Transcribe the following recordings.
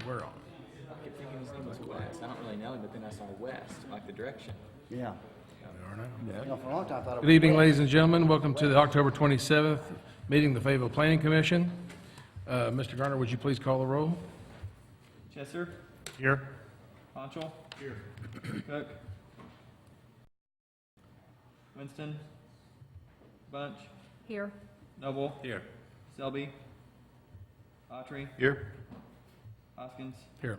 where on? I kept thinking his name was West. I don't really know him, but then I saw West, like the direction. Yeah. We are now. You know, for a long time, I thought it Good was evening, red. ladies and gentlemen. Welcome to the October 27th meeting of the Fayetteville Planning Commission. Mr. Garner, would you please call the roll? Chesser, Here. Ponchel. Here. Cook. Winston. Bunch. Here. Noble. Here. Selby. Autry. Here. Hoskins. Here.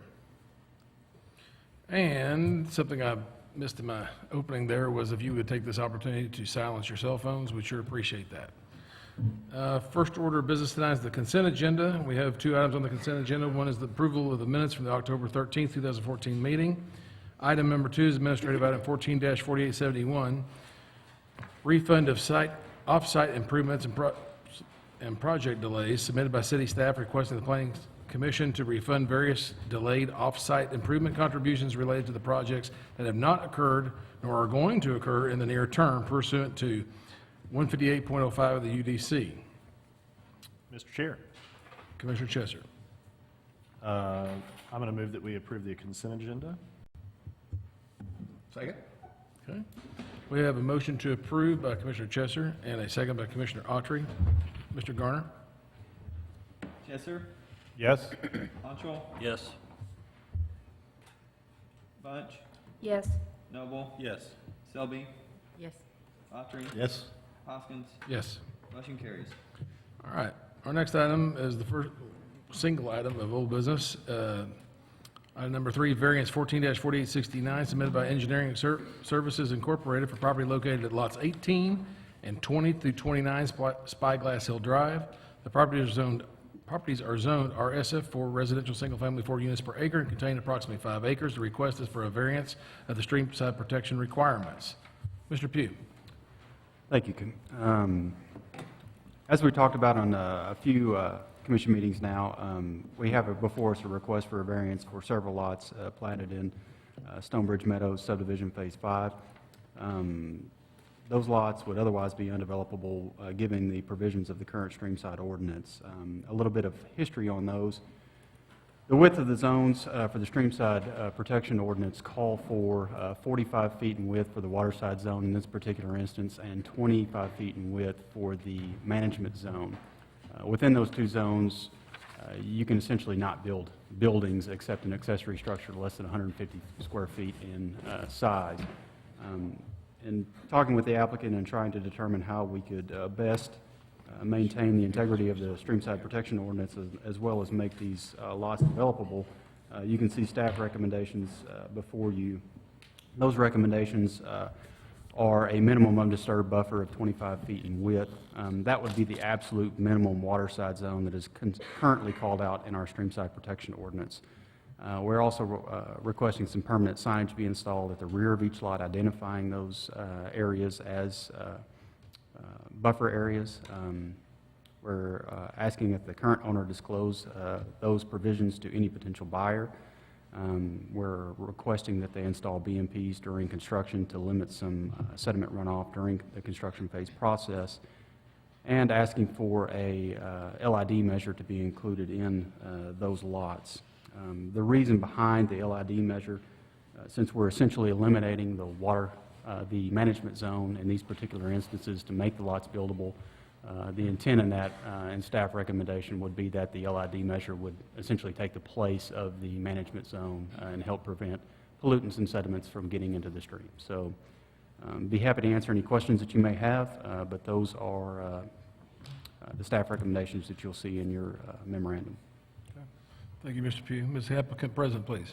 And something I missed in my opening there was if you would take this opportunity to silence your cell phones, we'd sure appreciate that. First order of business tonight is the consent agenda. We have two items on the consent agenda. One is the approval of the minutes from the October 13th, 2014 meeting. Item number two is administrative item 14-4871, refund of off-site improvements and project delays submitted by city staff requesting the Planning Commission to refund various delayed off-site improvement contributions related to the projects that have not occurred nor are going to occur in the near term pursuant to 158.05 of the UDC. Mr. Chair, Commissioner Chesser. I'm going to move that we approve the consent agenda. Second. Okay. We have a motion to approve by Commissioner Chesser and a second by Commissioner Autry. Mr. Garner? Chesser, Yes. Ponchel. Yes. Bunch. Yes. Noble. Yes. Selby. Yes. Autry. Yes. Hoskins. Yes. Motion carries. All right. Our next item is the first single item of old business. Item number three, variance 14-4869, submitted by Engineering Services Incorporated for property located at lots 18 and 20 through 29 Spyglass Hill Drive. The properties are zoned RSF for residential single-family 4 units per acre and contain approximately 5 acres. The request is for a variance of the streamside protection requirements. Mr. Pugh. Thank you. As we talked about on a few commission meetings now, we have before us a request for a variance for several lots platted in Stonebridge Meadows subdivision phase 5. Those lots would otherwise be undevelopable given the provisions of the current streamside ordinance. A little bit of history on those. The width of the zones for the streamside protection ordinance call for 45 feet in width for the waterside zone in this particular instance and 25 feet in width for the management zone. Within those two zones, you can essentially not build buildings except an accessory structure less than 150 square feet in size. In talking with the applicant and trying to determine how we could best maintain the integrity of the streamside protection ordinance as well as make these lots developable, you can see staff recommendations before you. Those recommendations are a minimum undisturbed buffer of 25 feet in width. That would be the absolute minimum waterside zone that is currently called out in our streamside protection ordinance. We're also requesting some permanent signage be installed at the rear of each lot, identifying those areas as buffer areas. We're asking that the current owner disclose those provisions to any potential buyer. We're requesting that they install BMPs during construction to limit some sediment runoff during the construction phase process, and asking for a LID measure to be included in those lots. The reason behind the LID measure, since we're essentially eliminating the management zone in these particular instances to make the lots buildable, the intent in that and staff recommendation would be that the LID measure would essentially take the place of the management zone and help prevent pollutants and sediments from getting into the stream. So be happy to answer any questions that you may have, but those are the staff recommendations that you'll see in your memorandum. Thank you, Mr. Pugh. Ms. Applicant present, please.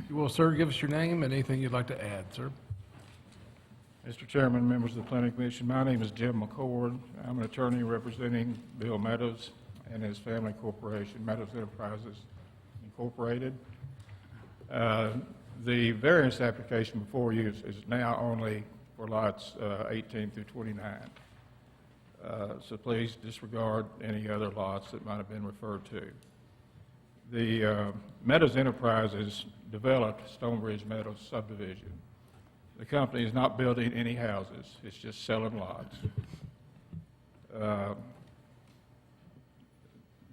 You will, sir, give us your name and anything you'd like to add, sir. Mr. Chairman, members of the Planning Commission, my name is Jim McCord. I'm an attorney representing Bill Meadows and his family corporation, Meadows Enterprises Incorporated. The variance application before you is now only for lots 18 through 29. So please disregard any other lots that might have been referred to. The Meadows Enterprises developed Stonebridge Meadows subdivision. The company is not building any houses, it's just selling lots.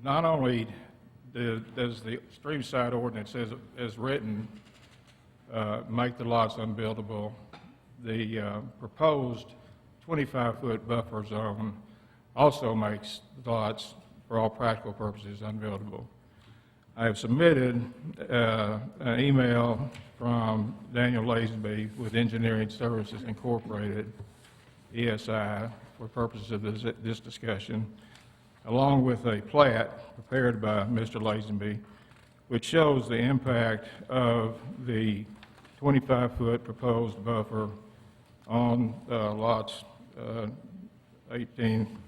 Not only does the streamside ordinance as written make the lots unbuildable? The proposed 25-foot buffer zone also makes the lots, for all practical purposes, unbuildable. I have submitted an email from Daniel Lazenby with Engineering Services Incorporated, ESI, for purposes of this discussion, along with a plat prepared by Mr. Lazenby, which shows the impact of the 25-foot proposed buffer on lots 18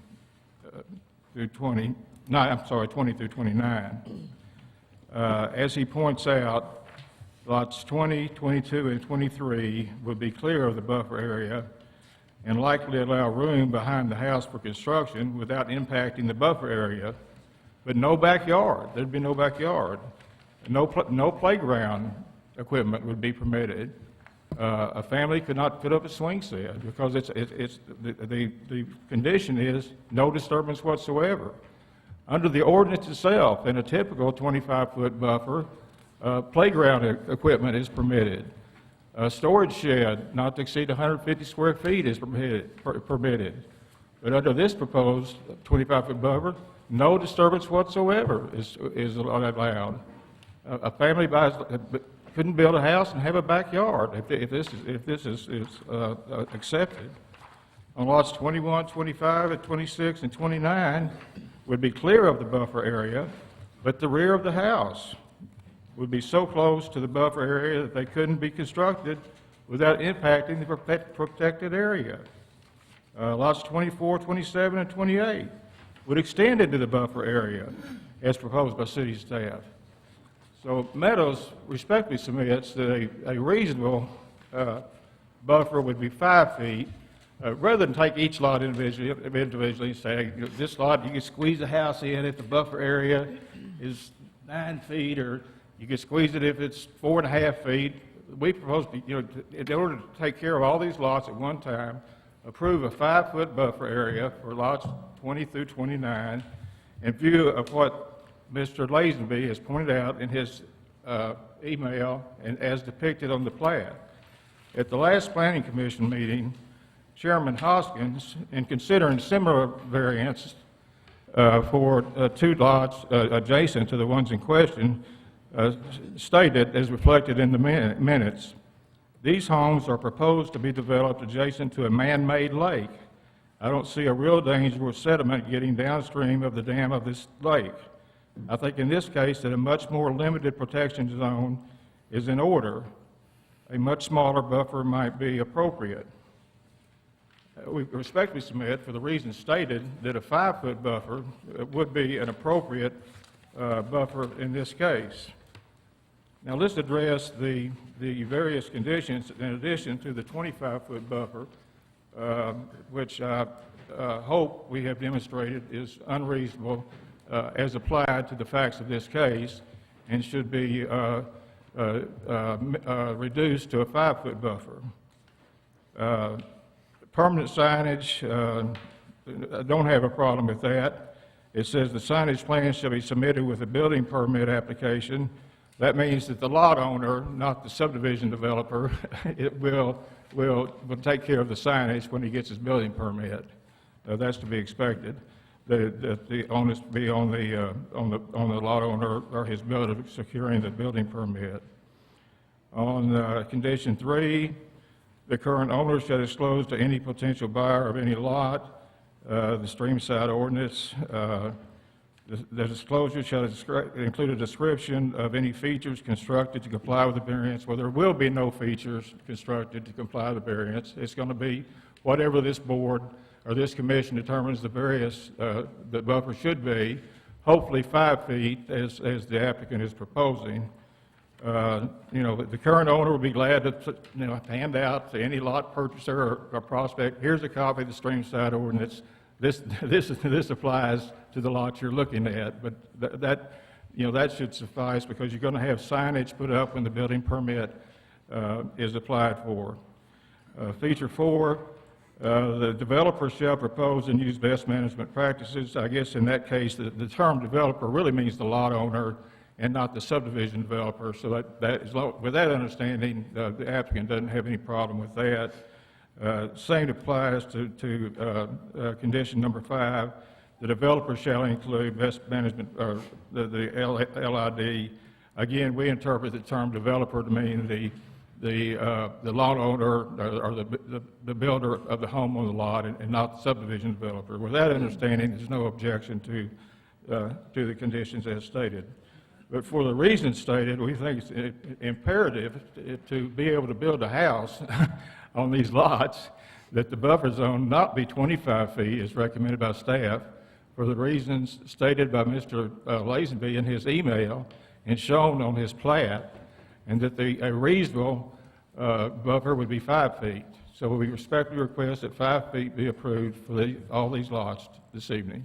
through 20, no, I'm sorry, 20 through 29. As he points out, lots 20, 22, and 23 would be clear of the buffer area and likely allow room behind the house for construction without impacting the buffer area, but no backyard. There'd be no backyard. No playground equipment would be permitted. A family could not put up a swing set because the condition is no disturbance whatsoever. Under the ordinance itself, in a typical 25-foot buffer, playground equipment is permitted. A storage shed not to exceed 150 square feet is permitted. But under this proposed 25-foot buffer, no disturbance whatsoever is allowed. A family couldn't build a house and have a backyard if this is accepted. On lots 21, 25, and 26, and 29 would be clear of the buffer area, but the rear of the house would be so close to the buffer area that they couldn't be constructed without impacting the protected area. Lots 24, 27, and 28 would extend into the buffer area as proposed by city staff. So Meadows respectfully submits that a reasonable buffer would be 5 feet, rather than take each lot individually and say, you know, this lot, you can squeeze a house in if the buffer area is 9 feet, or you can squeeze it if it's 4.5 feet. We propose, in order to take care of all these lots at one time, approve a 5-foot buffer area for lots 20 through 29 in view of what Mr. Lazenby has pointed out in his email and as depicted on the plat. At the last Planning Commission meeting, Chairman Hoskins, in considering similar variants for 2 lots adjacent to the ones in question, stated, as reflected in the minutes, these homes are proposed to be developed adjacent to a man-made lake. I don't see a real danger of sediment getting downstream of the dam of this lake. I think in this case that a much more limited protection zone is in order. A much smaller buffer might be appropriate. We respectfully submit, for the reasons stated, that a 5-foot buffer would be an appropriate buffer in this case. Now let's address the various conditions in addition to the 25-foot buffer, which I hope we have demonstrated is unreasonable as applied to the facts of this case and should be reduced to a 5-foot buffer. Permanent signage, I don't have a problem with that. It says the signage plan shall be submitted with a building permit application. That means that the lot owner, not the subdivision developer, will take care of the signage when he gets his building permit. That's to be expected. The onus be on the lot owner or his builder securing the building permit. On condition 3, the current owner shall disclose to any potential buyer of any lot the streamside ordinance. The disclosure shall include a description of any features constructed to comply with the variance. Well, there will be no features constructed to comply with the variance. It's going to be whatever this board or this commission determines the the buffer should be, hopefully 5 feet as the applicant is proposing. The current owner will be glad to hand out to any lot purchaser or prospect, here's a copy of the streamside ordinance. This applies to the lot you're looking at, but that should suffice because you're going to have signage put up when the building permit is applied for. Feature 4, The developer shall propose and use best management practices. I guess in that case, the term developer really means the lot owner and not the subdivision developer. So with that understanding, the applicant doesn't have any problem with that. Same applies to condition number 5. The developer shall include best management, or the LID. Again, we interpret the term developer to mean the lot owner or the builder of the home on the lot, and not the subdivision developer. With that understanding, there's no objection to the conditions as stated. But for the reasons stated, we think it's imperative to be able to build a house on these lots that the buffer zone not be 25 feet as recommended by staff for the reasons stated by Mr. Lazenby in his email and shown on his plat, and that a reasonable buffer would be 5 feet. So we respectfully request that 5 feet be approved for all these lots this evening.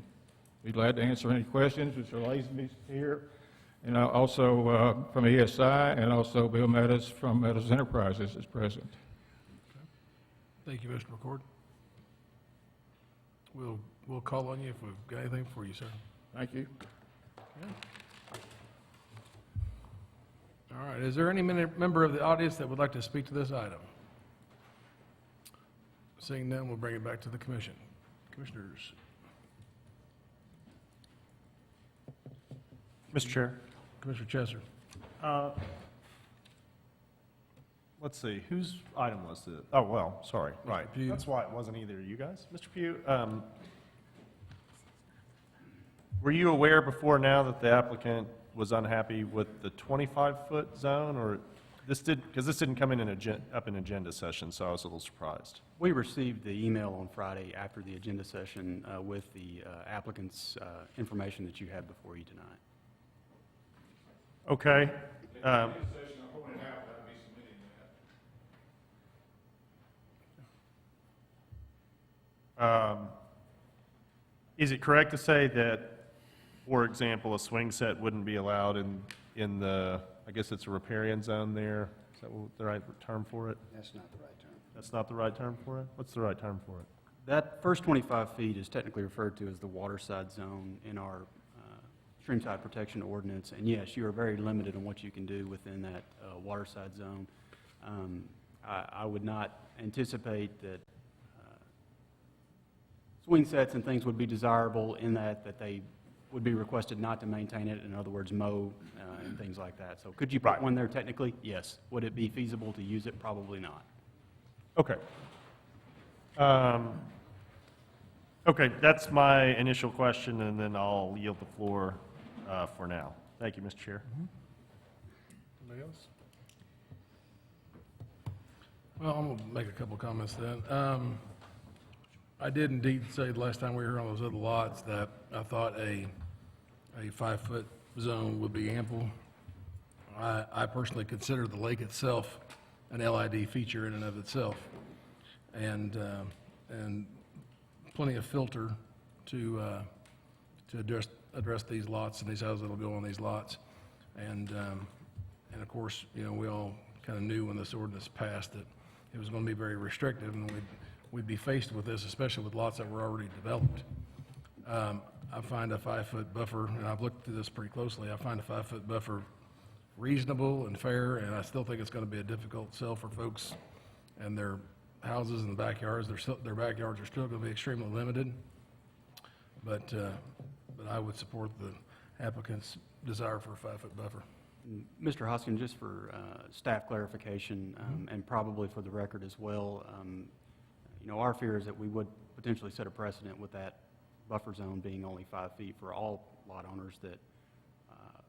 Be glad to answer any questions. Mr. Lazenby's here, and also from ESI, and also Bill Meadows from Meadows Enterprises is present. Thank you, Mr. McCord. We'll call on you if we've got anything for you, sir. Thank you. All right, is there any member of the audience that would like to speak to this item? Seeing none, we'll bring it back to the commission. Commissioners. Mr. Chair. Commissioner Chesser. Let's see, whose item was it? Oh, well, sorry, right. Pugh. That's why it wasn't either of you guys. Mr. Pugh, were you aware before now that the applicant was unhappy with the 25-foot zone, or this because this didn't come in up in agenda session, so I was a little surprised. We received the email on Friday after the agenda session with the applicant's information that you had before you tonight. Okay. Is it correct to say that, for example, a swing set wouldn't be allowed in the, I guess it's a riparian zone there? Is that the right term for it? That's not the right term. That's not the right term for it? What's the right term for it? That first 25 feet is technically referred to as the waterside zone in our streamside protection ordinance. And yes, you are very limited on what you can do within that waterside zone. I would not anticipate that swing sets and things would be desirable in that they would be requested not to maintain it, in other words, mow and things like that. So could you put one there technically? Yes. Would it be feasible to use it? Probably not. Okay. Okay, that's my initial question, and then I'll yield the floor for now. Thank you, Mr. Chair. Anybody else? Well, I'm going to make a couple comments then. I did indeed say the last time we were here on those other lots that I thought a 5-foot zone would be ample. I personally consider the lake itself an LID feature in and of itself, and plenty of filter to address these lots and these houses that'll go on these lots. And of course, you know, we all kind of knew when this ordinance passed that it was going to be very restrictive, and we'd be faced with this, especially with lots that were already developed. I find a 5-foot buffer, and I've looked through this pretty closely, I find a 5-foot buffer reasonable and fair, and I still think it's going to be a difficult sell for folks and their houses and backyards. Their backyards are still going to be extremely limited, but I would support the applicant's desire for a 5-foot buffer. Mr. Hoskin, just for staff clarification, and probably for the record as well, you know, our fear is that we would potentially set a precedent with that buffer zone being only 5 feet for all lot owners that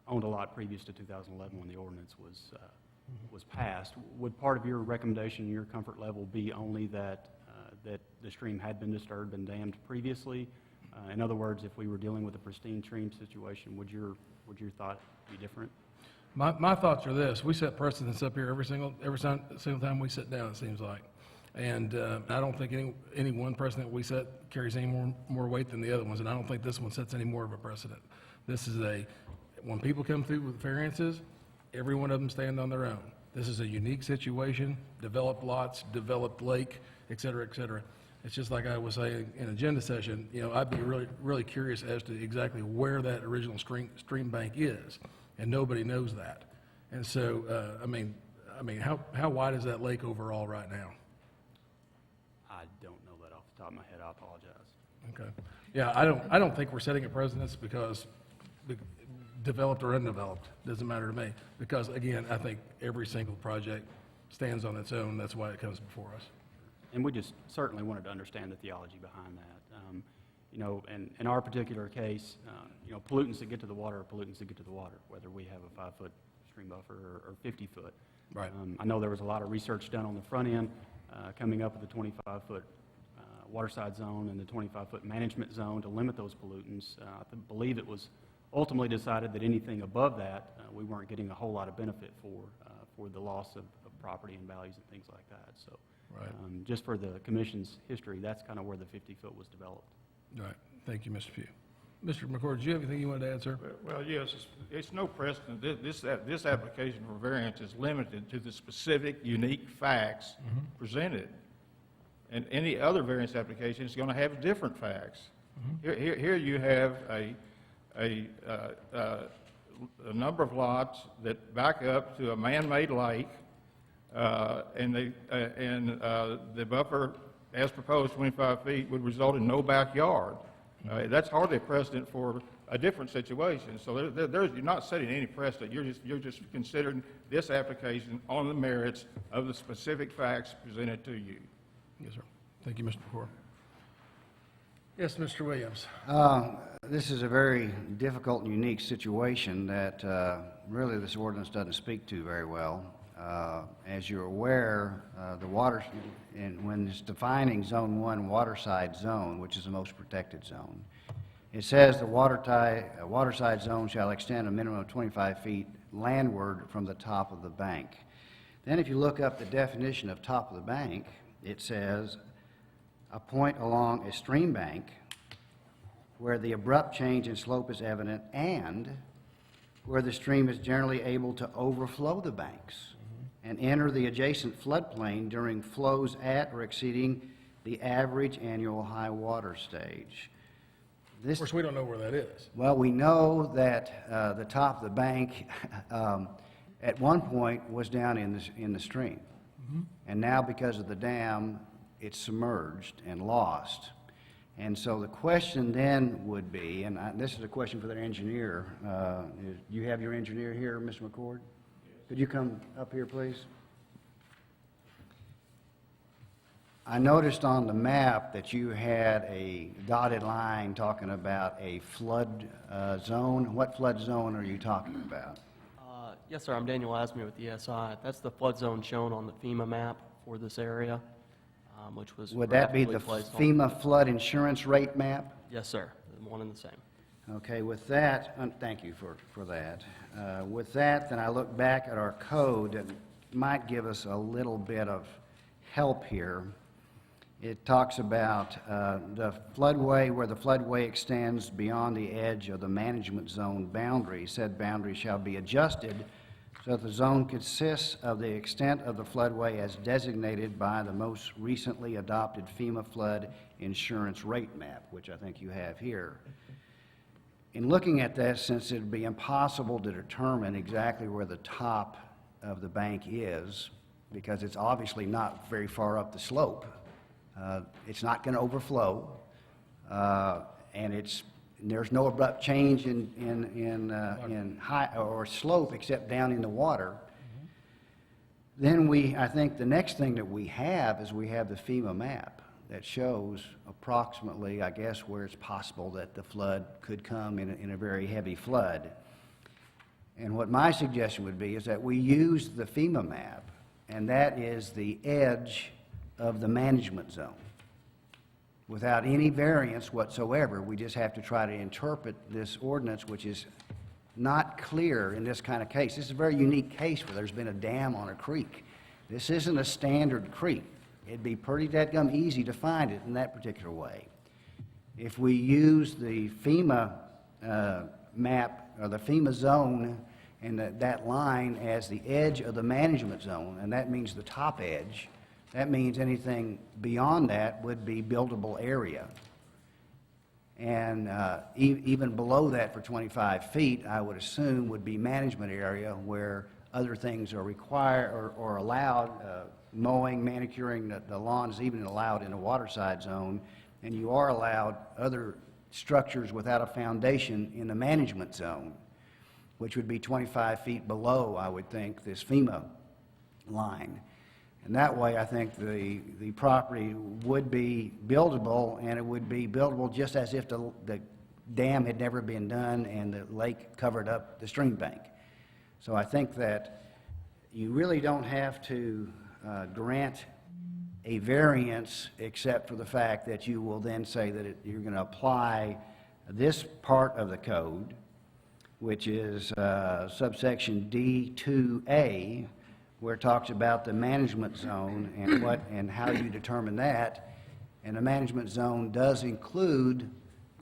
owned a lot previous to 2011 when the ordinance was passed. Would part of your recommendation, your comfort level, be only that that the stream had been disturbed and dammed previously? In other words, if we were dealing with a pristine stream situation, would your thought be different? My thoughts are this: we set precedents up here every single time we sit down, it seems like. And I don't think any one precedent we set carries any more weight than the other ones, and I don't think this one sets any more of a precedent. This is when people come through with variances, every one of them stand on their own. This is a unique situation, developed lots, developed lake, et cetera, It's just like I was saying in agenda session, you know, I'd be really, really curious as to exactly where that original stream bank is, and nobody knows that. And so, I mean, how wide is that lake overall right now? I don't know that off the top of my head, I apologize. Okay. Yeah, I don't think we're setting a precedence because developed or undeveloped, doesn't matter to me. Because again, I think every single project stands on its own, that's why it comes before us. And we just certainly wanted to understand the theology behind that. You know, and in our particular case, you know, pollutants that get to the water are pollutants that get to the water, whether we have a 5-foot stream buffer or 50-foot. Right. I know there was a lot of research done on the front end, coming up with the 25-foot waterside zone and the 25-foot management zone to limit those pollutants. I believe it was ultimately decided that anything above that, we weren't getting a whole lot of benefit for the loss of property and values and things like that. So, Right. Just for the commission's history, that's kind of where the 50-foot was developed. All right. Thank you, Mr. Pugh. Mr. McCord, do you have anything you wanted to add, sir? Well, yes, it's no precedent. This application for variance is limited to the specific, unique facts presented. And any other variance application is going to have different facts. Here you have a number of lots that back up to a man-made lake, and the buffer, as proposed, 25 feet, would result in no backyard. That's hardly a precedent for a different situation. So you're not setting any precedent. You're just considering this application on the merits of the specific facts presented to you. Yes, sir. Thank you, Mr. McCord. Yes, Mr. Williams. This is a very difficult and unique situation that really this ordinance doesn't speak to very well. As you're aware, the water, when it's defining Zone 1 waterside zone, which is the most protected zone, it says the waterside zone shall extend a minimum of 25 feet landward from the top of the bank. Then if you look up the definition of top of the bank, it says a point along a stream bank where the abrupt change in slope is evident and where the stream is generally able to overflow the banks and enter the adjacent floodplain during flows at or exceeding the average annual high water stage. Of course, we don't know where that is. Well, we know that the top of the bank at one point was down in the stream. And now because of the dam, it's submerged and lost. And so the question then would be, and this is a question for the engineer. You have your engineer here, Mr. McCord? Could you come up here, please? I noticed on the map that you had a dotted line talking about a flood zone. What flood zone are you talking about? Yes, sir. I'm Daniel Asmey with the SI. That's the flood zone shown on the FEMA map for this area, which was Would that be the graphically placed on- FEMA flood insurance rate map? Yes, sir. One and the same. Okay, with that, thank you for that. With that, then I look back at our code that might give us a little bit of help here. It talks about the floodway, where the floodway extends beyond the edge of the management zone boundary. Said boundary shall be adjusted so that the zone consists of the extent of the floodway as designated by the most recently adopted FEMA flood insurance rate map, which I think you have here. In looking at that, since it would be impossible to determine exactly where the top of the bank is, because it's obviously not very far up the slope, it's not going to overflow, and there's no abrupt change in high or slope except down in the water. Then I think the next thing that we have is we have the FEMA map that shows approximately, I guess, where it's possible that the flood could come in a very heavy flood. And what my suggestion would be is that we use the FEMA map, and that is the edge of the management zone. Without any variance whatsoever, we just have to try to interpret this ordinance, which is not clear in this kind of case. This is a very unique case where there's been a dam on a creek. This isn't a standard creek. It'd be pretty dadgum easy to find it in that particular way. If we use the FEMA map, or the FEMA zone, and that line as the edge of the management zone, and that means the top edge, that means anything beyond that would be buildable area. And even below that for 25 feet, I would assume would be management area where other things are required or allowed, mowing, manicuring the lawns, even allowed in a waterside zone, and you are allowed other structures without a foundation in the management zone, which would be 25 feet below, I would think, this FEMA line. And that way, I think the property would be buildable, and it would be buildable just as if the dam had never been done and the lake covered up the stream bank. So I think that you really don't have to grant a variance except for the fact that you will then say that you're going to apply this part of the code, which is subsection D2A, where it talks about the management zone and how you determine that. And the management zone does include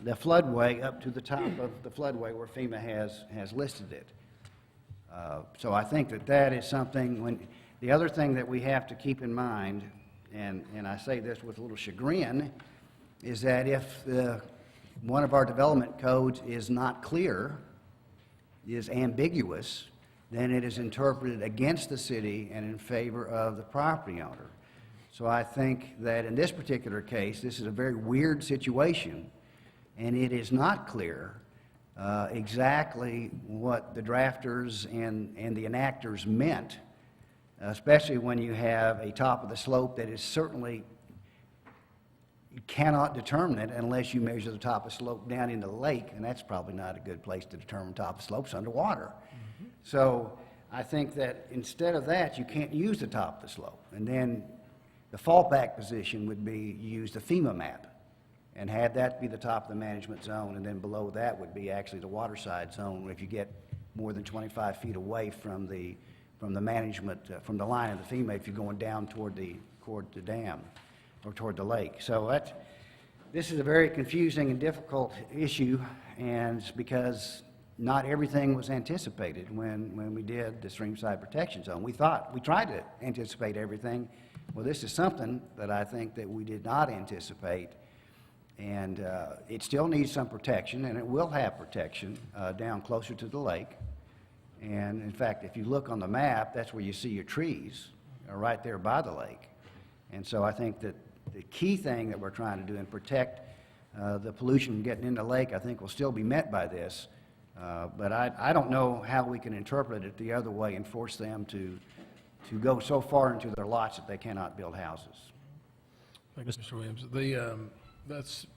the floodway up to the top of the floodway where FEMA has listed it. So I think that is something. The other thing that we have to keep in mind, and I say this with a little chagrin, is that if one of our development codes is not clear, is ambiguous, then it is interpreted against the city and in favor of the property owner. So I think that in this particular case, this is a very weird situation, and it is not clear exactly what the drafters and the enactors meant, especially when you have a top of the slope that is certainly, you cannot determine it unless you measure the top of the slope down into the lake, and that's probably not a good place to determine top of slopes underwater. So I think that instead of that, you can't use the top of the slope. And then the fallback position would be you use the FEMA map and have that be the top of the management zone, and then below that would be actually the waterside zone if you get more than 25 feet away from the management, from the line of the FEMA if you're going down toward the dam or toward the lake. So this is a very confusing and difficult issue, and it's because not everything was anticipated when we did the streamside protection zone. We tried to anticipate everything. Well, this is something that I think that we did not anticipate, and it still needs some protection, and it will have protection down closer to the lake. And in fact, if you look on the map, that's where you see your trees, are right there by the lake. And so I think that the key thing that we're trying to do and protect the pollution from getting into the lake, I think will still be met by this. But I don't know how we can interpret it the other way and force them to go so far into their lots that they cannot build houses. Thank you, Mr. Williams. That's,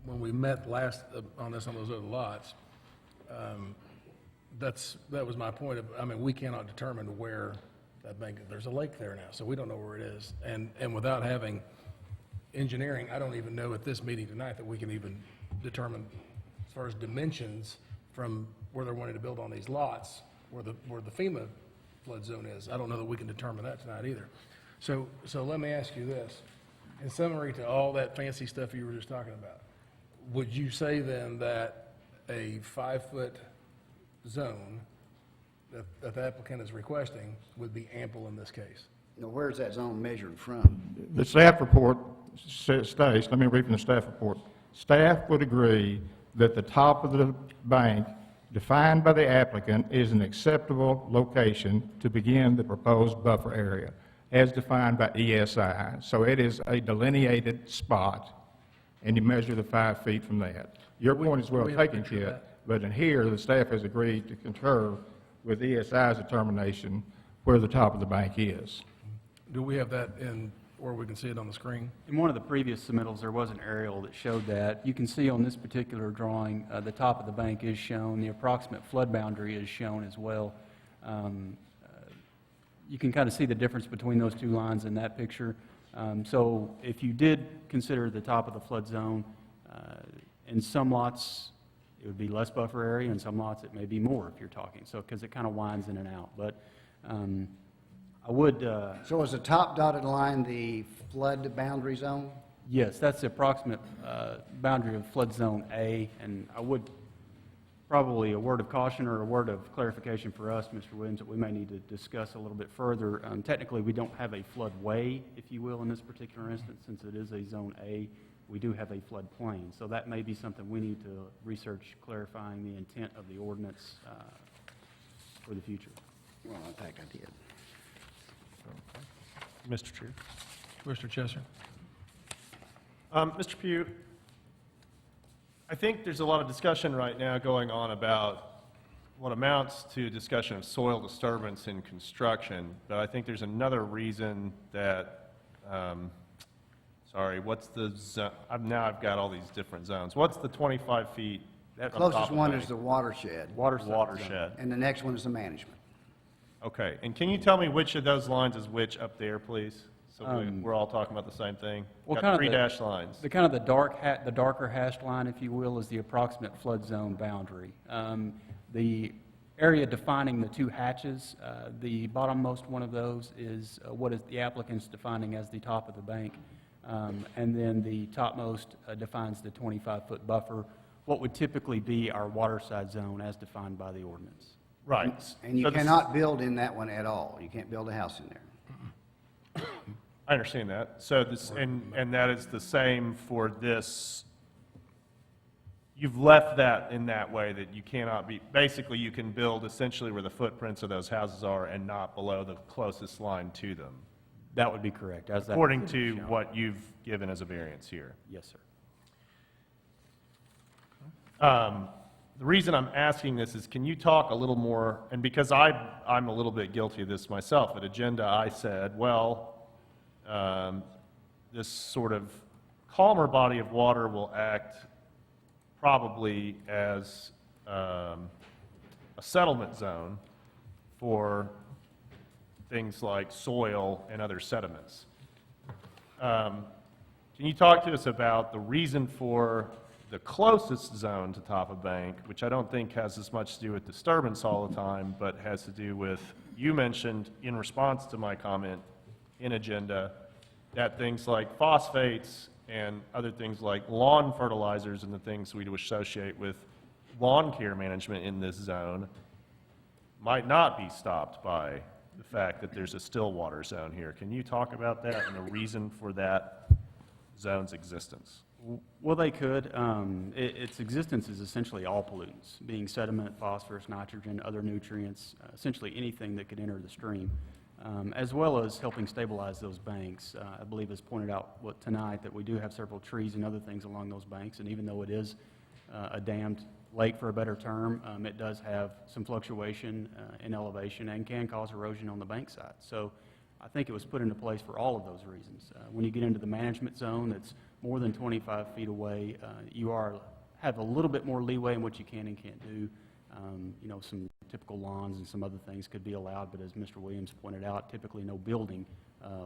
when we met last on those other lots, that was my point of, we cannot determine where that bank, there's a lake there now, so we don't know where it is. And without having engineering, I don't even know at this meeting tonight that we can even determine as far as dimensions from where they're wanting to build on these lots, where the FEMA flood zone is. I don't know that we can determine that tonight either. So let me ask you this. In summary to all that fancy stuff you were just talking about, would you say then that a 5-foot zone that the applicant is requesting would be ample in this case? Now, where's that zone measured from? The staff report states, let me read from the staff report. Staff would agree that the top of the bank defined by the applicant is an acceptable location to begin the proposed buffer area as defined by ESI. So it is a delineated spot, and you measure the 5 feet from that. Your point is well we have a taken, picture of Kit, that? but in here, the staff has agreed to concur with ESI's determination where the top of the bank is. Do we have that in, or we can see it on the screen? In one of the previous submittals, there was an aerial that showed that. You can see on this particular drawing, the top of the bank is shown, the approximate flood boundary is shown as well. You can kind of see the difference between those two lines in that picture. So if you did consider the top of the flood zone, in some lots, it would be less buffer area, in some lots, it may be more if you're talking, so, because it kind of winds in and out. But I would... So is the top dotted line the flood boundary zone? Yes, that's the approximate boundary of flood zone A, and I would probably a word of caution or a word of clarification for us, Mr. Williams, that we may need to discuss a little bit further. Technically, we don't have a floodway, if you will, in this particular instance, since it is a Zone A. We do have a floodplain, so that may be something we need to research, clarifying the intent of the ordinance for the future. Well, in fact, I did. Mr. Chair. Commissioner Chesser? Mr. Pugh, I think there's a lot of discussion right now going on about what amounts to discussion of soil disturbance in construction, but I think there's another reason that, sorry, what's the zone? Now I've got all these different zones. What's the 25 feet? The on top closest of one bank? is the watershed, Watershed. and the next one is the management. Okay, and can you tell me which of those lines is which up there, please? So we're all talking about the same thing? Well, Got kind of three the- dashed lines. The kind of the darker hashed line, if you will, is the approximate flood zone boundary. The area defining the two hatches, the bottommost one of those is what is the applicant's defining as the top of the bank. And then the topmost defines the 25-foot buffer, what would typically be our waterside zone as defined by the ordinance. Right. And you So this- cannot build in that one at all. You can't build a house in there. I understand that. So this, and that is the same for this. You've left that in that way that you cannot be, basically you can build essentially where the footprints of those houses are and not below the closest line to them, That would be correct. As that- according to what you've given as a variance here. Yes, sir. The reason I'm asking this is, can you talk a little more, and because I'm a little bit guilty of this myself, at agenda I said, well, this sort of calmer body of water will act probably as a settlement zone for things like soil and other sediments. Can you talk to us about the reason for the closest zone to top of bank, which I don't think has as much to do with disturbance all the time, but has to do with, you mentioned in response to my comment in agenda, that things like phosphates and other things like lawn fertilizers and the things we associate with lawn care management in this zone might not be stopped by the fact that there's a still water zone here. Can you talk about that and the reason for that zone's existence? Well, they could. Its existence is essentially all pollutants, being sediment, phosphorus, nitrogen, other nutrients, essentially anything that could enter the stream, as well as helping stabilize those banks. I believe as pointed out tonight that we do have several trees and other things along those banks, and even though it is a dammed lake for a better term, it does have some fluctuation in elevation and can cause erosion on the bank side. So I think it was put into place for all of those reasons. When you get into the management zone that's more than 25 feet away, you have a little bit more leeway in what you can and can't do. You know, some typical lawns and some other things could be allowed, but as Mr. Williams pointed out, typically no building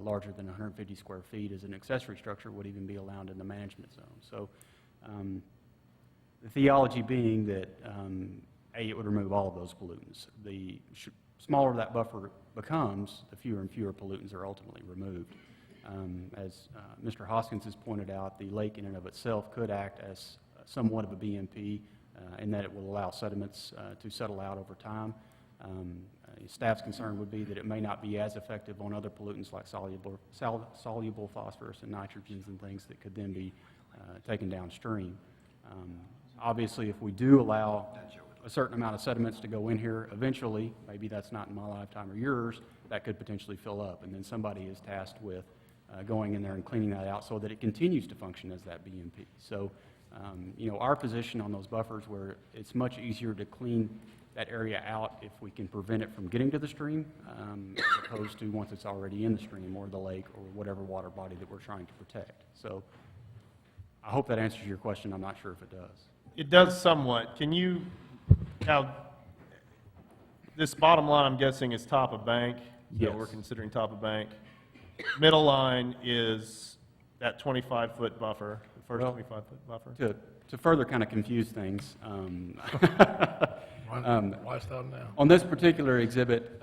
larger than 150 square feet as an accessory structure would even be allowed in the management zone. So the theology being that, A, it would remove all of those pollutants. The smaller that buffer becomes, the fewer and fewer pollutants are ultimately removed. As Mr. Hoskins has pointed out, the lake in and of itself could act as somewhat of a BMP in that it will allow sediments to settle out over time. Staff's concern would be that it may not be as effective on other pollutants like soluble phosphorus and nitrogens and things that could then be taken downstream. Obviously, if we do allow a certain amount of sediments to go in here, eventually, maybe that's not in my lifetime or yours, that could potentially fill up. And then somebody is tasked with going in there and cleaning that out so that it continues to function as that BMP. So, you know, our position on those buffers where it's much easier to clean that area out if we can prevent it from getting to the stream, as opposed to once it's already in the stream or the lake or whatever water body that we're trying to protect. So I hope that answers your question. I'm not sure if it does. It does somewhat. Can you, now, this bottom line, I'm guessing, is top of bank? Yes. So we're considering top of bank. Middle line is that 25-foot buffer, the first Well, 25-foot buffer? To further kind of confuse things, Why stop now? on this particular exhibit,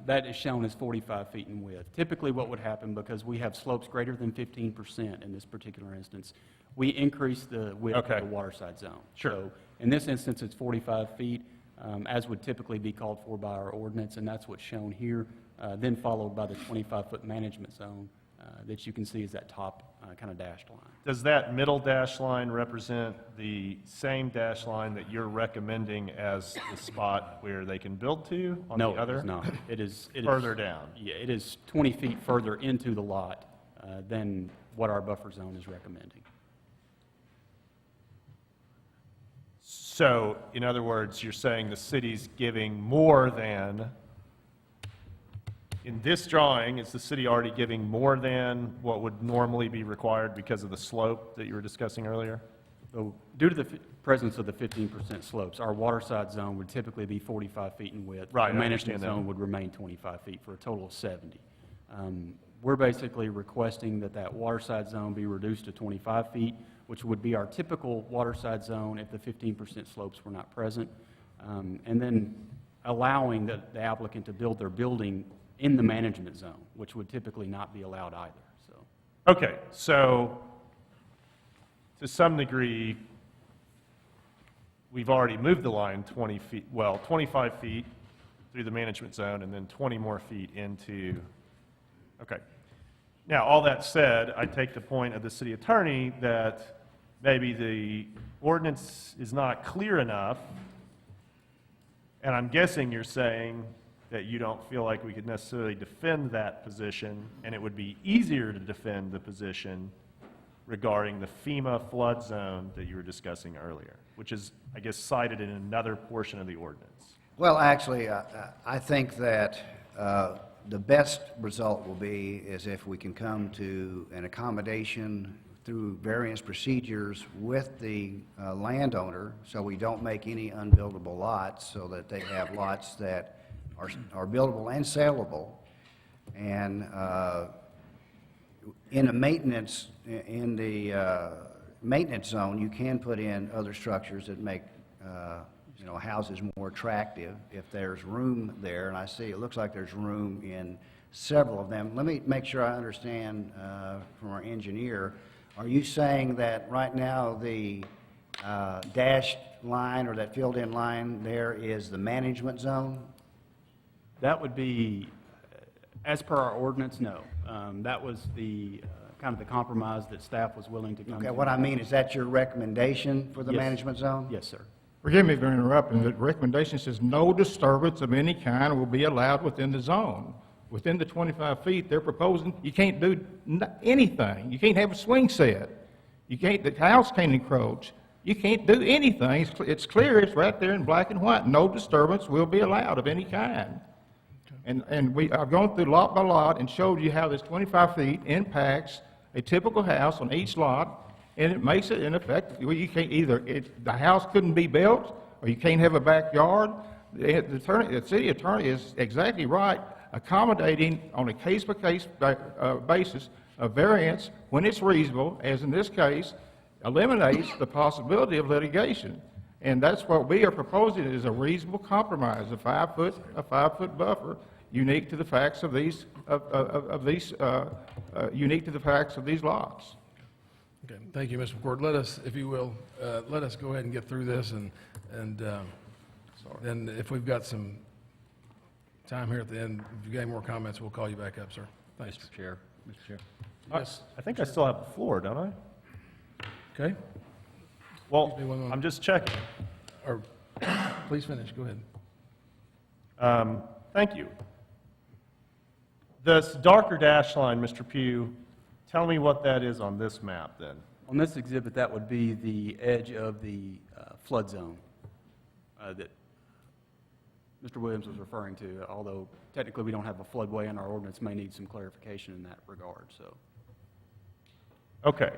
that is shown as 45 feet in width. Typically what would happen, because we have slopes greater than 15% in this particular instance, we increase the width Okay. of the waterside zone. Sure. So In this instance, it's 45 feet, as would typically be called for by our ordinance, and that's what's shown here, then followed by the 25-foot management zone that you can see is that top kind of dashed line. Does that middle dash line represent the same dash line that you're recommending as the spot where they can build to on the No, other? it is not. It is Further down? Yeah, it is 20 feet further into the lot than what our buffer zone is recommending. So, in other words, you're saying the city's giving more than, in this drawing, is the city already giving more than what would normally be required because of the slope that you were discussing earlier? So due to the presence of the 15% slopes, our waterside zone would typically be 45 feet in width. Right, The I understand management that. zone would remain 25 feet for a total of 70. We're basically requesting that that waterside zone be reduced to 25 feet, which would be our typical waterside zone if the 15% slopes were not present, and then allowing the applicant to build their building in the management zone, which would typically not be allowed either, so. Okay, so to some degree, we've already moved the line 20 feet, well, 25 feet through the management zone and then 20 more feet into, okay. Now, all that said, I take the point of the city attorney that maybe the ordinance is not clear enough, and I'm guessing you're saying that you don't feel like we could necessarily defend that position, and it would be easier to defend the position regarding the FEMA flood zone that you were discussing earlier, which is, I guess, cited in another portion of the ordinance. Well, actually, I think that the best result will be is if we can come to an accommodation through various procedures with the landowner, so we don't make any unbuildable lots, so that they have lots that are buildable and saleable. And in the maintenance zone, you can put in other structures that make houses more attractive if there's room there, and I see it looks like there's room in several of them. Let me make sure I understand from our engineer. Are you saying that right now the dashed line or that filled-in line there is the management zone? That would be, as per our ordinance, no. That was the kind of the compromise that staff was willing to come to. Okay, what I mean, is that your recommendation for the Yes. management zone? Yes, sir. Forgive me for interrupting, the recommendation says no disturbance of any kind will be allowed within the zone. Within the 25 feet, they're proposing, you can't do anything. You can't have a swing set. You can't, the house can't encroach. You can't do anything. It's clear, it's right there in black and white. No disturbance will be allowed of any kind. And I've gone through lot by lot and showed you how this 25 feet impacts a typical house on each lot, and it makes it in effect, well, you can't either, the house couldn't be built, or you can't have a backyard. The city attorney is exactly right, accommodating on a case-by-case basis a variance when it's reasonable, as in this case, eliminates the possibility of litigation. And that's what we are proposing is a reasonable compromise, a 5-foot buffer, unique to the facts of these unique to the facts of these lots. Okay, thank you, Mr. McCord. Let us, if you will, let us go ahead and get through this, and then if we've got some time here at the end, if you got any more comments, we'll call you back up, sir. Thanks. Mr. Chair. Yes, I think I still have the floor, don't I? okay, Well, Excuse me one moment. I'm just checking. or, please finish, go ahead. Thank you. This darker dash line, Mr. Pugh, tell me what that is on this map, then. On this exhibit, that would be the edge of the flood zone that Mr. Williams was referring to, although technically we don't have a floodway and our ordinance may need some clarification in that regard, so. Okay.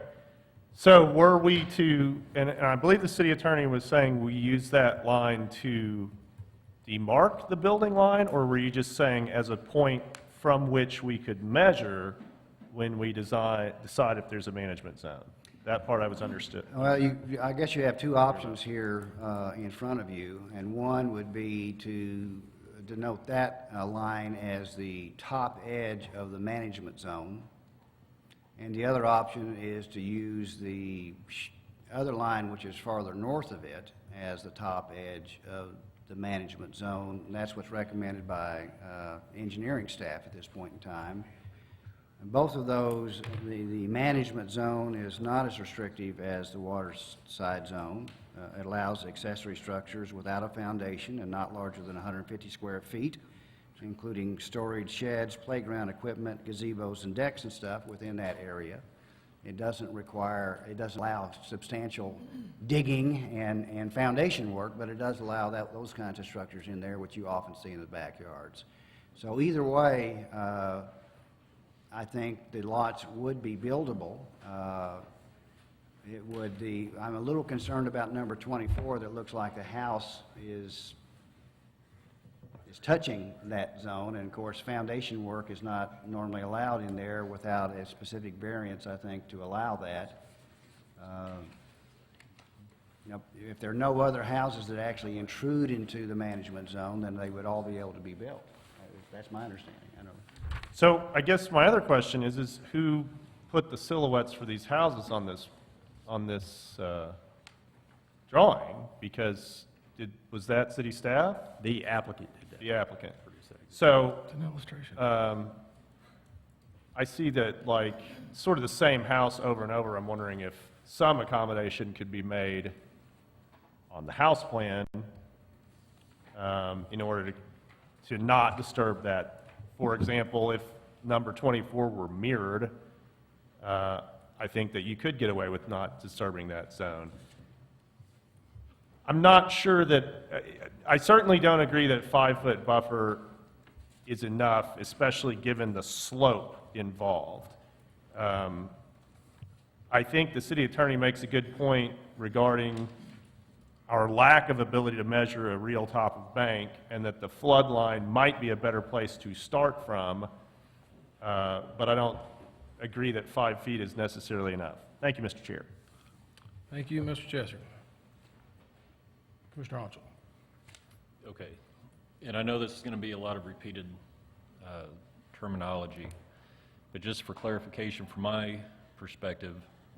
So were we to, and I believe the city attorney was saying we use that line to demarc the building line, or were you just saying as a point from which we could measure when we decide if there's a management zone? That part I was understood. Well, I guess you have two options here in front of you, and one would be to denote that line as the top edge of the management zone, and the other option is to use the other line, which is farther north of it, as the top edge of the management zone. And that's what's recommended by engineering staff at this point in time. And both of those, the management zone is not as restrictive as the waterside zone. It allows accessory structures without a foundation and not larger than 150 square feet, including storage sheds, playground equipment, gazebos, and decks and stuff within that area. It doesn't allow substantial digging and foundation work, but it does allow those kinds of structures in there, which you often see in the backyards. So either way, I think the lots would be buildable. I'm a little concerned about number 24, that looks like the house is touching that zone, and of course, foundation work is not normally allowed in there without a specific variance, I think, to allow that. If there are no other houses that actually intrude into the management zone, then they would all be able to be built. That's my understanding. I know. So I guess my other question is who put the silhouettes for these houses on this drawing? Because was that city staff? The applicant did that. The applicant. So It's an illustration. I see that, like, sort of the same house over and over. I'm wondering if some accommodation could be made on the house plan in order to not disturb that. For example, if number 24 were mirrored, I think that you could get away with not disturbing that zone. I'm not sure that, I certainly don't agree that 5-foot buffer is enough, especially given the slope involved. I think the city attorney makes a good point regarding our lack of ability to measure a real top of bank, and that the flood line might be a better place to start from, but I don't agree that 5 feet is necessarily enough. Thank you, Mr. Chair. Thank you, Mr. Chesser. Commissioner Arnold. Okay, and I know this is going to be a lot of repeated terminology, but just for clarification from my perspective,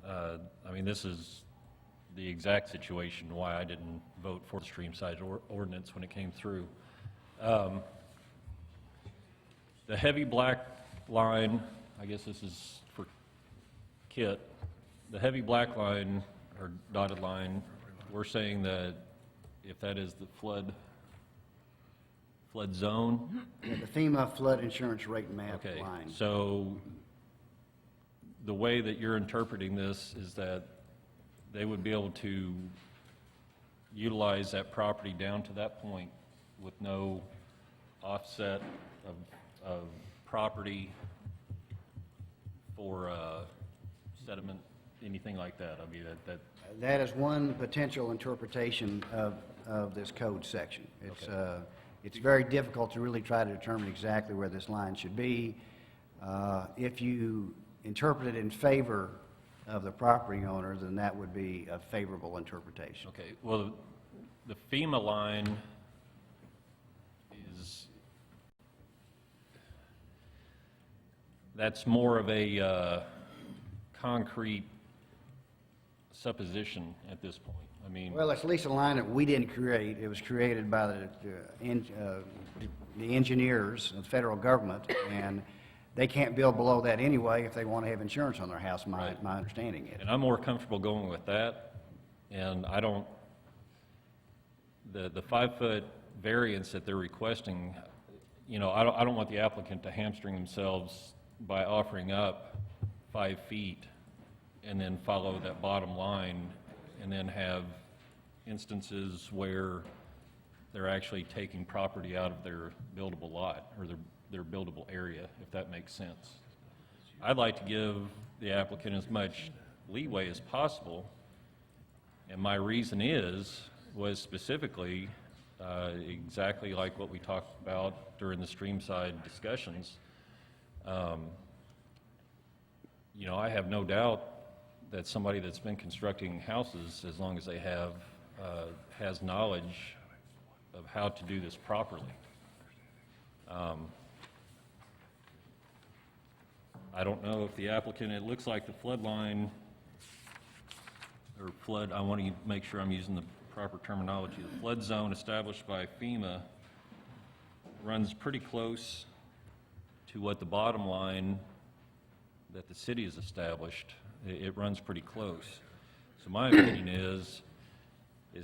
I mean, this is the exact situation why I didn't vote for the stream size ordinance when it came through. The heavy black line, I guess this is for Kit, the heavy black line or dotted line, we're saying that if that is the flood zone. Yeah, the FEMA flood insurance rate map Okay, line. so the way that you're interpreting this is that they would be able to utilize that property down to that point with no offset of property for sediment, anything like that. I mean, that That is one potential interpretation of this code section. It's very difficult to really try to determine exactly where this line should be. If you interpret it in favor of the property owner, then that would be a favorable interpretation. okay, well, the FEMA line is, that's more of a concrete supposition at this point. I mean, Well, it's at least a line that we didn't create. It was created by the engineers of the federal government, and they can't build below that anyway if they want to have insurance on their house, my understanding is. and I'm more comfortable going with that, and I don't, the 5-foot variance that they're requesting, you know, I don't want the applicant to hamstring themselves by offering up 5 feet and then follow that bottom line and then have instances where they're actually taking property out of their buildable lot or their buildable area, if that makes sense. I'd like to give the applicant as much leeway as possible, and my reason was specifically exactly like what we talked about during the streamside discussions. You know, I have no doubt that somebody that's been constructing houses, as long as they have, has knowledge of how to do this properly. I don't know if the applicant, it looks like the flood line, or flood, I want to make sure I'm using the proper terminology. The flood zone established by FEMA runs pretty close to what the bottom line that the city has established. It runs pretty close. So my opinion is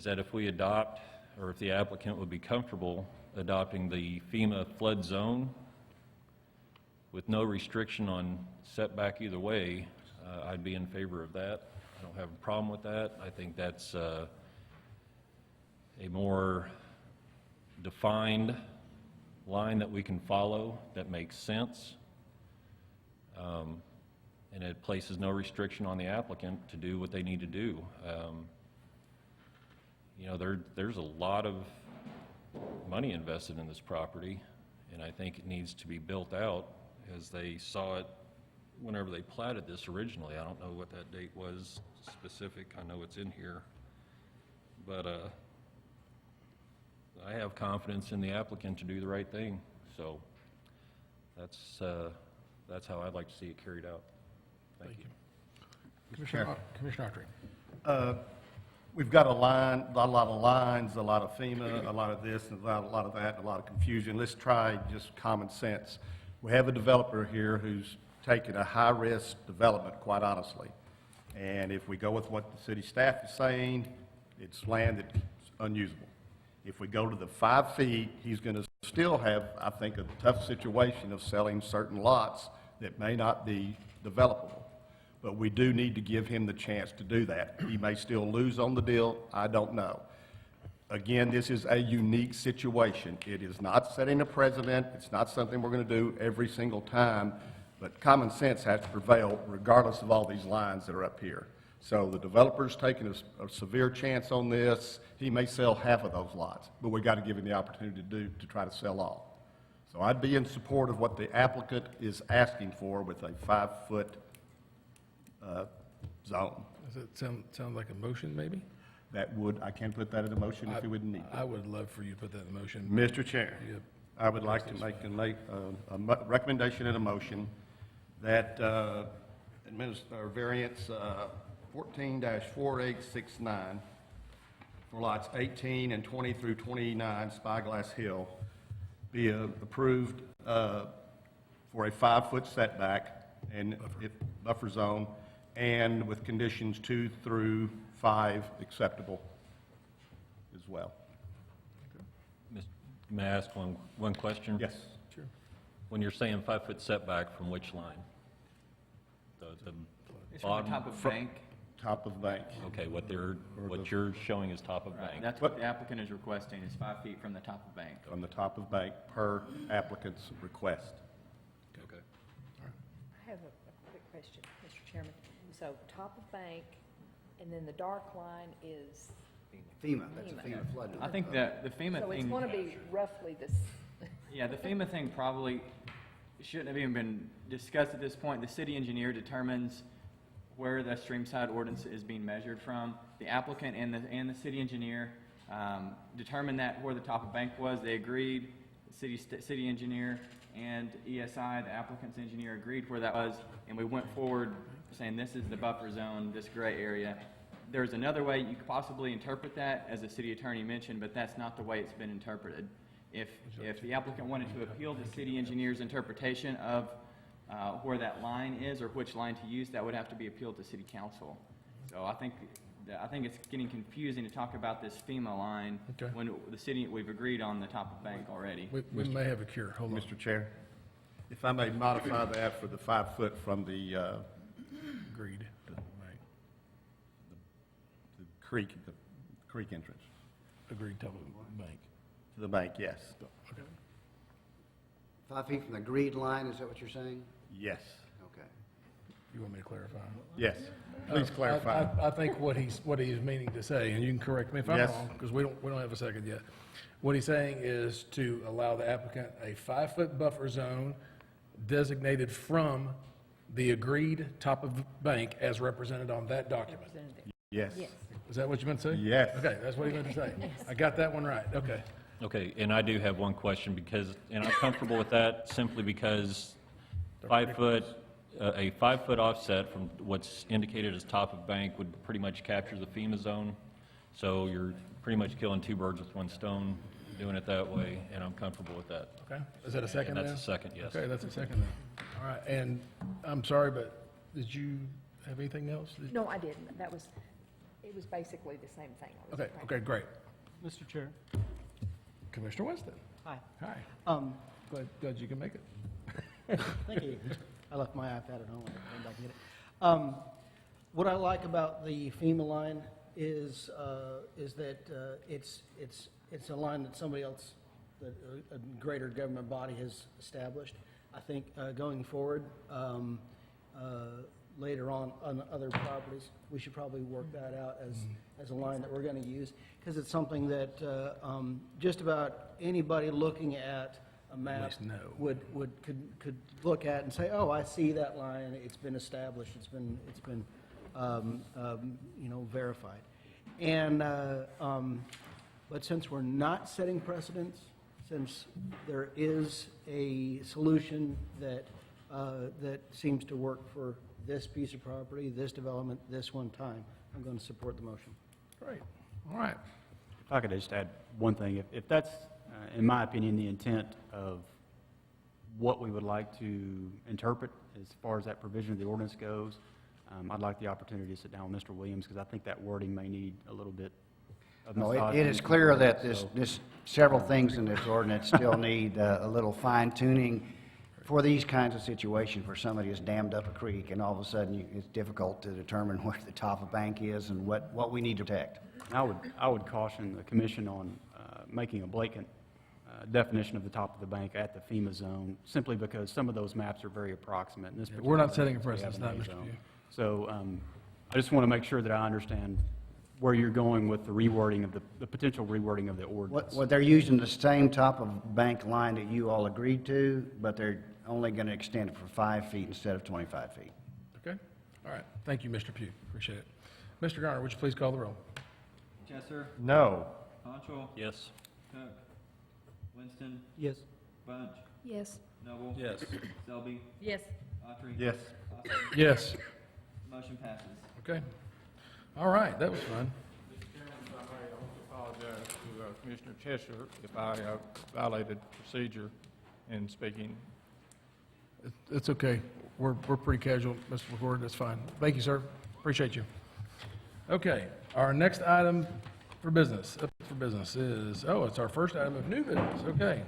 that if we adopt, or if the applicant would be comfortable adopting the FEMA flood zone with no restriction on setback either way, I'd be in favor of that. I don't have a problem with that. I think that's a more defined line that we can follow that makes sense. And it places no restriction on the applicant to do what they need to do. You know, there's a lot of money invested in this property, and I think it needs to be built out as they saw it whenever they platted this originally. I don't know what that date was specific. I know it's in here. But I have confidence in the applicant to do the right thing. So that's how I'd like to see it carried out. Thank you. Commissioner Autry. We've got a lot of lines, a lot of FEMA, a lot of this, and a lot of that, and a lot of confusion. Let's try just common sense. We have a developer here who's taking a high-risk development, quite honestly. And if we go with what the city staff is saying, it's land that's unusable. If we go to the 5 feet, he's going to still have, I think, a tough situation of selling certain lots that may not be developable. But we do need to give him the chance to do that. He may still lose on the deal, I don't know. Again, this is a unique situation. It is not setting a precedent, it's not something we're going to do every single time, but common sense has to prevail regardless of all these lines that are up here. So the developer's taking a severe chance on this. He may sell half of those lots, but we've got to give him the opportunity to try to sell all. So I'd be in support of what the applicant is asking for with a 5-foot zone. Does it sound like a motion, maybe? That would, I can put that in a motion if you would need. I would love for you to put that in motion. Mr. Chair, Yep. I would like to make a recommendation and a motion that variance 14-4869 for lots 18 and 20 through 29 Spyglass Hill be approved for a 5-foot setback and buffer zone, and with conditions 2 through 5 acceptable as well. May I ask one question? Yes. Sure. When you're saying 5-foot setback, from which line? The It's from the bottom? top of bank. Top of bank. Okay, what you're showing is top of bank. That's what the applicant is requesting, is 5 feet from the top of bank. On the top of bank per applicant's request. Okay. I have a quick question, Mr. Chairman. So top of bank, and then the dark line is, FEMA, that's a FEMA. FEMA flood. I think that the FEMA so it's thing, going to be roughly this, yeah, the FEMA thing probably shouldn't have even been discussed at this point. The city engineer determines where the streamside ordinance is being measured from. The applicant and the city engineer determined that where the top of bank was. They agreed. The city engineer and ESI, the applicant's engineer, agreed where that was, and we went forward saying this is the buffer zone, this gray area. There's another way you could possibly interpret that, as the city attorney mentioned, but that's not the way it's been interpreted. If the applicant wanted to appeal the city engineer's interpretation of where that line is or which line to use, that would have to be appealed to city council. So I think it's getting confusing to talk about this FEMA line Okay. when the city, we've agreed on the top of bank already. We may have a cure. Hold on. Mr. Chair, if I may modify that for the 5 foot from the Agreed. Right. creek entrance Agreed, top of bank. to the bank, yes. Okay. 5 feet from the agreed line, is that what you're saying? Yes, Okay. You want me to clarify? yes. Please clarify. I think what he's meaning to say, and you can correct me if I'm Yes. wrong, because we don't have a second yet. What he's saying is to allow the applicant a 5-foot buffer zone designated from the agreed top of bank as represented on that document. representative. Yes. Yes. Is that what you meant to say? Yes. Okay, that's what he meant to say. I got that one right, okay. Okay, and I do have one question and I'm comfortable with that simply because a 5-foot offset from what's indicated as top of bank would pretty much capture the FEMA zone. So you're pretty much killing two birds with one stone, doing it that way, and I'm comfortable with that. Okay, is that a second And then? that's a second, yes. Okay, that's a second then. All right, and I'm sorry, but did you have anything else? No, I didn't. That was, it was basically the same thing. I was Okay, trying- okay, great. Mr. Chair. Commissioner Winston. Hi. Hi. Glad you can make it. Thank you. I left my iPad at home. I came back to get it. What I like about the FEMA line is that it's a line that somebody else, that a greater government body has established. I think going forward, later on other properties, we should probably work that out as a line that we're going to use, because it's something that just about anybody looking at a map least know. could look at and say, oh, I see that line, it's been established, it's been verified. And, but since we're not setting precedents, since there is a solution that seems to work for this piece of property, this development, this one time, I'm going to support the motion. Great, all right. If I could just add one thing, if that's, in my opinion, the intent of what we would like to interpret as far as that provision of the ordinance goes, I'd like the opportunity to sit down with Mr. Williams, because I think that wording may need a little bit of No, massage. it is clear that this, several things in this ordinance still need a little fine tuning for these kinds of situations where somebody has dammed up a creek and all of a sudden it's difficult to determine where the top of bank is and what we need to protect. I would caution the commission on making a blatant definition of the top of the bank at the FEMA zone, simply because some of those maps are very approximate. In this We're not particular setting a instance, we have precedent, an not A Mr. zone. Pugh. So I just want to make sure that I understand where you're going with the rewording of the potential rewording of the ordinance. What they're using the same top of bank line that you all agreed to, but they're only going to extend it for 5 feet instead of 25 feet. Okay, all right. Thank you, Mr. Pugh, appreciate it. Mr. Garner, would you please call the roll? Chesser, No. Hanschel, Yes. Cook, Winston, Yes. Bunch, Yes. Noble. Yes. Selby, Yes. Autry. Yes. Austin. Yes. Motion passes. Okay, all right, that was fun. Mr. Chairman, if I may, I want to apologize to Commissioner Cheshire if I violated procedure in speaking. It's okay. We're pretty casual, Mr. McCord, that's fine. Thank you, sir. Appreciate you. Okay, our next item for business, is, it's our first item of new business, okay.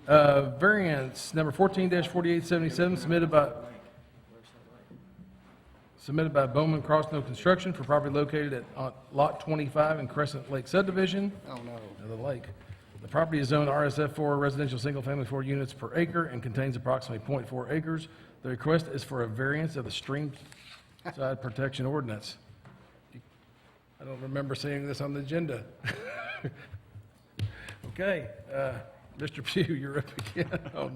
Variance number 14-4877 submitted by Bowman Crossno Construction for property located at Lot 25 in Crescent Lake subdivision. Oh, no. Of the lake. The property is zoned RSF4 residential single-family 4 units per acre and contains approximately 0.4 acres. The request is for a variance of the streamside protection ordinance. I don't remember seeing this on the agenda. Okay, Mr. Pugh, you're up again. Oh,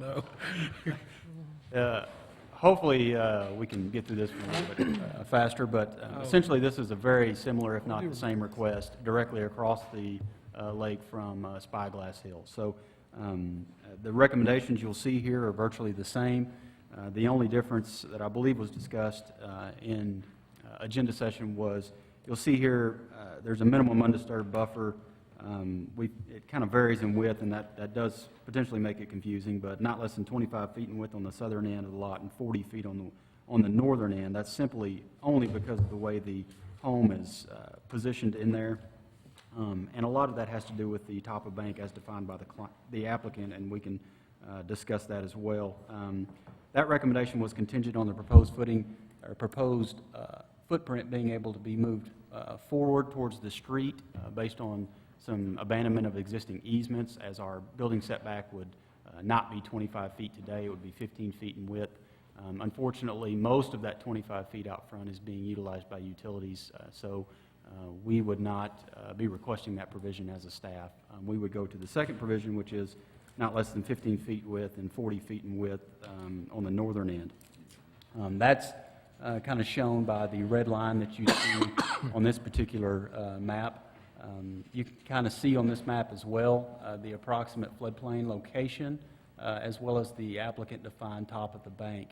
no. Hopefully, we can get through this one a little bit faster, but essentially, this is a very similar, if not the same request, directly across the lake from Spyglass Hill. So the recommendations you'll see here are virtually the same. The only difference that I believe was discussed in agenda session was, you'll see here, there's a minimum undisturbed buffer. It kind of varies in width, and that does potentially make it confusing, but not less than 25 feet in width on the southern end of the lot and 40 feet on the northern end. That's simply only because of the way the home is positioned in there. And a lot of that has to do with the top of bank as defined by the applicant, and we can discuss that as well. That recommendation was contingent on the proposed footprint being able to be moved forward towards the street based on some abandonment of existing easements, as our building setback would not be 25 feet today, it would be 15 feet in width. Unfortunately, most of that 25 feet out front is being utilized by utilities, so we would not be requesting that provision as a staff. We would go to the second provision, which is not less than 15 feet width and 40 feet in width on the northern end. That's kind of shown by the red line that you see on this particular map. You can kind of see on this map as well the approximate floodplain location, as well as the applicant-defined top of the bank.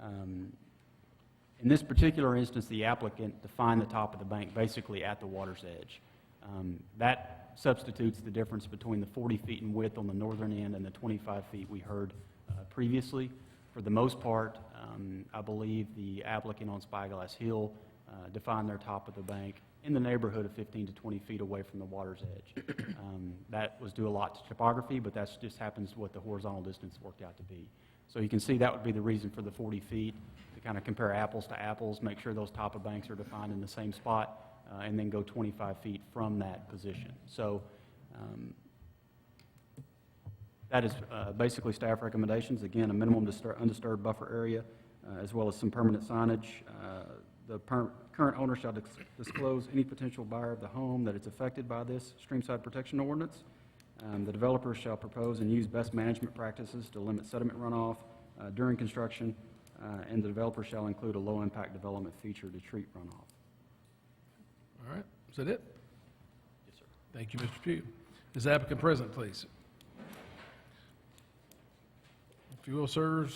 In this particular instance, the applicant defined the top of the bank basically at the water's edge. That substitutes the difference between the 40 feet in width on the northern end and the 25 feet we heard previously. For the most part, I believe the applicant on Spyglass Hill defined their top of the bank in the neighborhood of 15 to 20 feet away from the water's edge. That was due a lot to topography, but that just happens what the horizontal distance worked out to be. So you can see that would be the reason for the 40 feet, to kind of compare apples to apples, make sure those top of banks are defined in the same spot, and then go 25 feet from that position. So that is basically staff recommendations. Again, a minimum undisturbed buffer area, as well as some permanent signage. The current owner shall disclose any potential buyer of the home that is affected by this streamside protection ordinance. The developer shall propose and use best management practices to limit sediment runoff during construction, and the developer shall include a low-impact development feature to treat runoff. All right, is that it? Yes, sir. Thank you, Mr. Pugh. Is the applicant present, please? If you will, sir,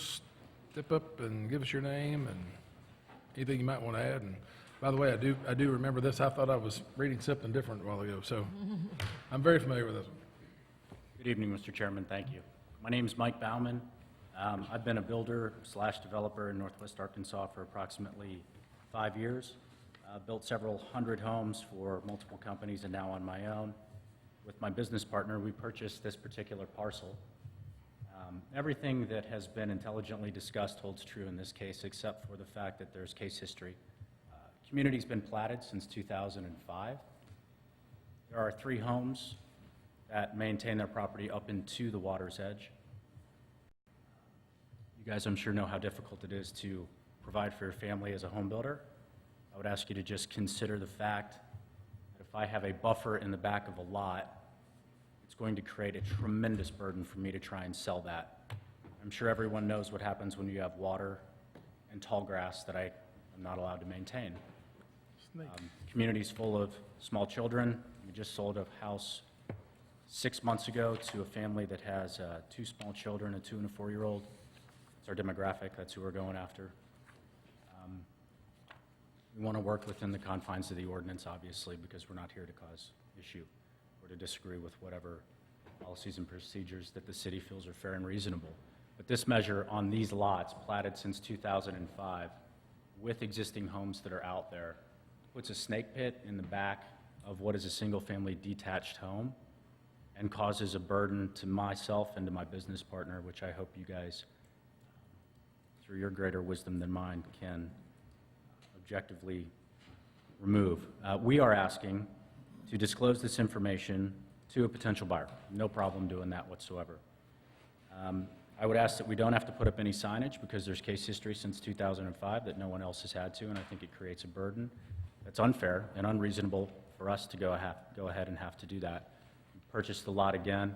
step up and give us your name and anything you might want to add. And by the way, I do remember this. I thought I was reading something different a while ago, so I'm very familiar with this one. Good evening, Mr. Chairman. Thank you. My name is Mike Bauman. I've been a builder/developer in Northwest Arkansas for approximately 5 years. Built several hundred homes for multiple companies and now on my own. With my business partner, we purchased this particular parcel. Everything that has been intelligently discussed holds true in this case, except for the fact that there's case history. Community's been platted since 2005. There are 3 homes that maintain their property up into the water's edge. You guys, I'm sure, know how difficult it is to provide for your family as a home builder. I would ask you to just consider the fact that if I have a buffer in the back of a lot, it's going to create a tremendous burden for me to try and sell that. I'm sure everyone knows what happens when you have water and tall grass that I am not allowed to maintain. Community's full of small children. We just sold a house 6 months ago to a family that has 2 small children, a 2 and a 4-year-old. It's our demographic. That's who we're going after. We want to work within the confines of the ordinance, obviously, because we're not here to cause issue or to disagree with whatever policies and procedures that the city feels are fair and reasonable. But this measure on these lots, platted since 2005, with existing homes that are out there, puts a snake pit in the back of what is a single-family detached home and causes a burden to myself and to my business partner, which I hope you guys, through your greater wisdom than mine, can objectively remove. We are asking to disclose this information to a potential buyer. No problem doing that whatsoever. I would ask that we don't have to put up any signage because there's case history since 2005 that no one else has had to, and I think it creates a burden that's unfair and unreasonable for us to go ahead and have to do that. Purchase the lot again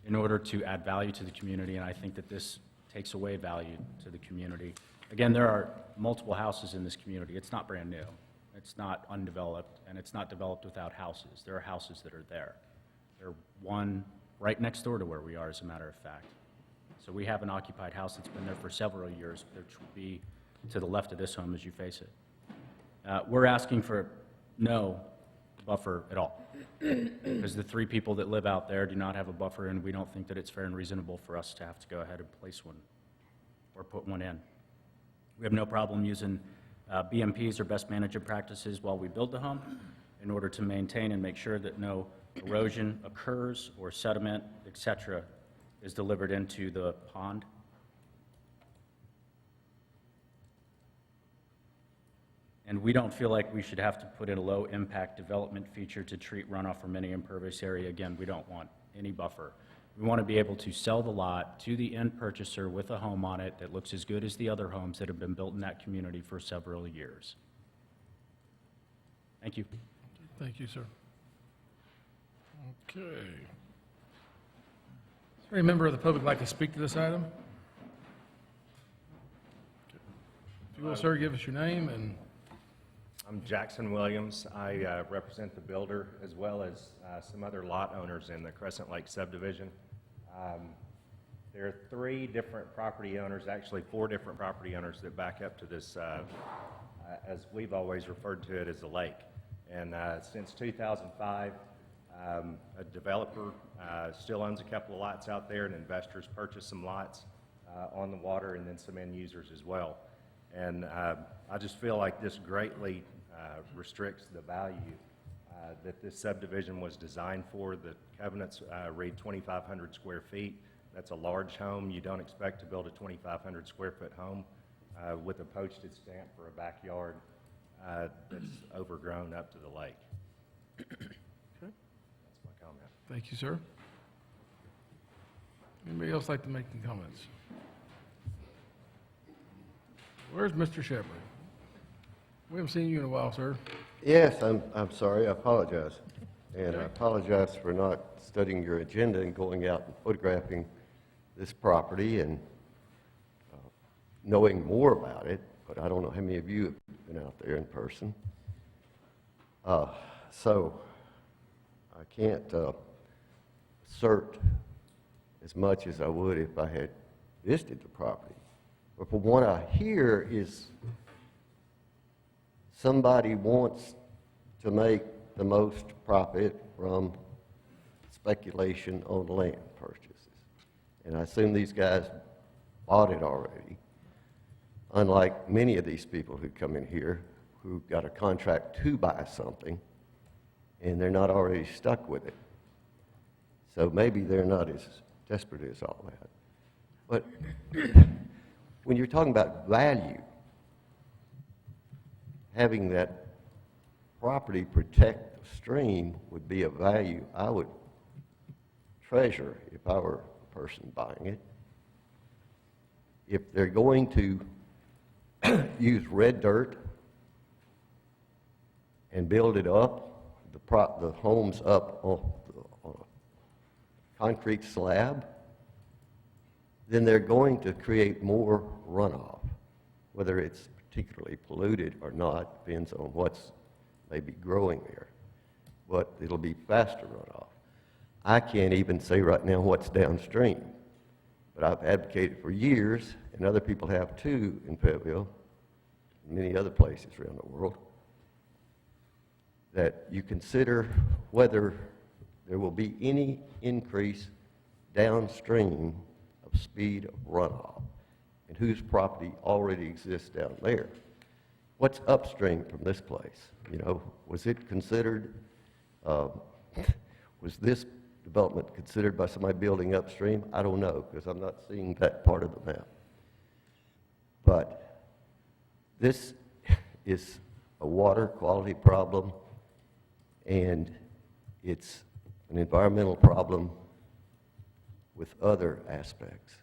in order to add value to the community, and I think that this takes away value to the community. Again, there are multiple houses in this community. It's not brand new. It's not undeveloped, and it's not developed without houses. There are houses that are there. There's one right next door to where we are, as a matter of fact. So we have an occupied house that's been there for several years, which will be to the left of this home as you face it. We're asking for no buffer at all, because the 3 people that live out there do not have a buffer, and we don't think that it's fair and reasonable for us to have to go ahead and place one or put one in. We have no problem using BMPs or best management practices while we build the home in order to maintain and make sure that no erosion occurs or sediment, etc., is delivered into the pond. And we don't feel like we should have to put in a low-impact development feature to treat runoff from any impervious area. Again, we don't want any buffer. We want to be able to sell the lot to the end purchaser with a home on it that looks as good as the other homes that have been built in that community for several years. Thank you. Thank you, sir. Okay. Is there any member of the public like to speak to this item? If you will, sir, give us your name and... I'm Jackson Williams. I represent the builder as well as some other lot owners in the Crescent Lake subdivision. There are 3 different property owners, actually 4 different property owners that back up to this, as we've always referred to it as a lake. And since 2005, a developer still owns a couple of lots out there, and investors purchased some lots on the water, and then some end users as well. And I just feel like this greatly restricts the value that this subdivision was designed for. The covenants read 2,500 square feet. That's a large home. You don't expect to build a 2,500 square foot home with a postage stamp for a backyard that's overgrown up to the lake. That's my comment. Thank you, sir. Anybody else like to make any comments? Where's Mr. Shepherd? We haven't seen you in a while, sir. Yes, I'm sorry, I apologize. And I apologize for not studying your agenda and going out and photographing this property and knowing more about it, but I don't know how many of you have been out there in person. So I can't assert as much as I would if I had visited the property. But from what I hear is somebody wants to make the most profit from speculation on land purchases. And I assume these guys bought it already, unlike many of these people who come in here who got a contract to buy something and they're not already stuck with it. So maybe they're not as desperate as all that. But when you're talking about value, having that property protect the stream would be a value I would treasure if I were the person buying it. If they're going to use red dirt and build it up, the homes up on a concrete slab, then they're going to create more runoff. Whether it's particularly polluted or not depends on what's maybe growing there, but it'll be faster runoff. I can't even say right now what's downstream, but I've advocated for years, and other people have too in Fayetteville and many other places around the world, that you consider whether there will be any increase downstream of speed of runoff and whose property already exists down there. What's upstream from this place? You know, was it considered, was this development considered by somebody building upstream? I don't know, because I'm not seeing that part of the map. But this is a water quality problem, and it's an environmental problem with other aspects.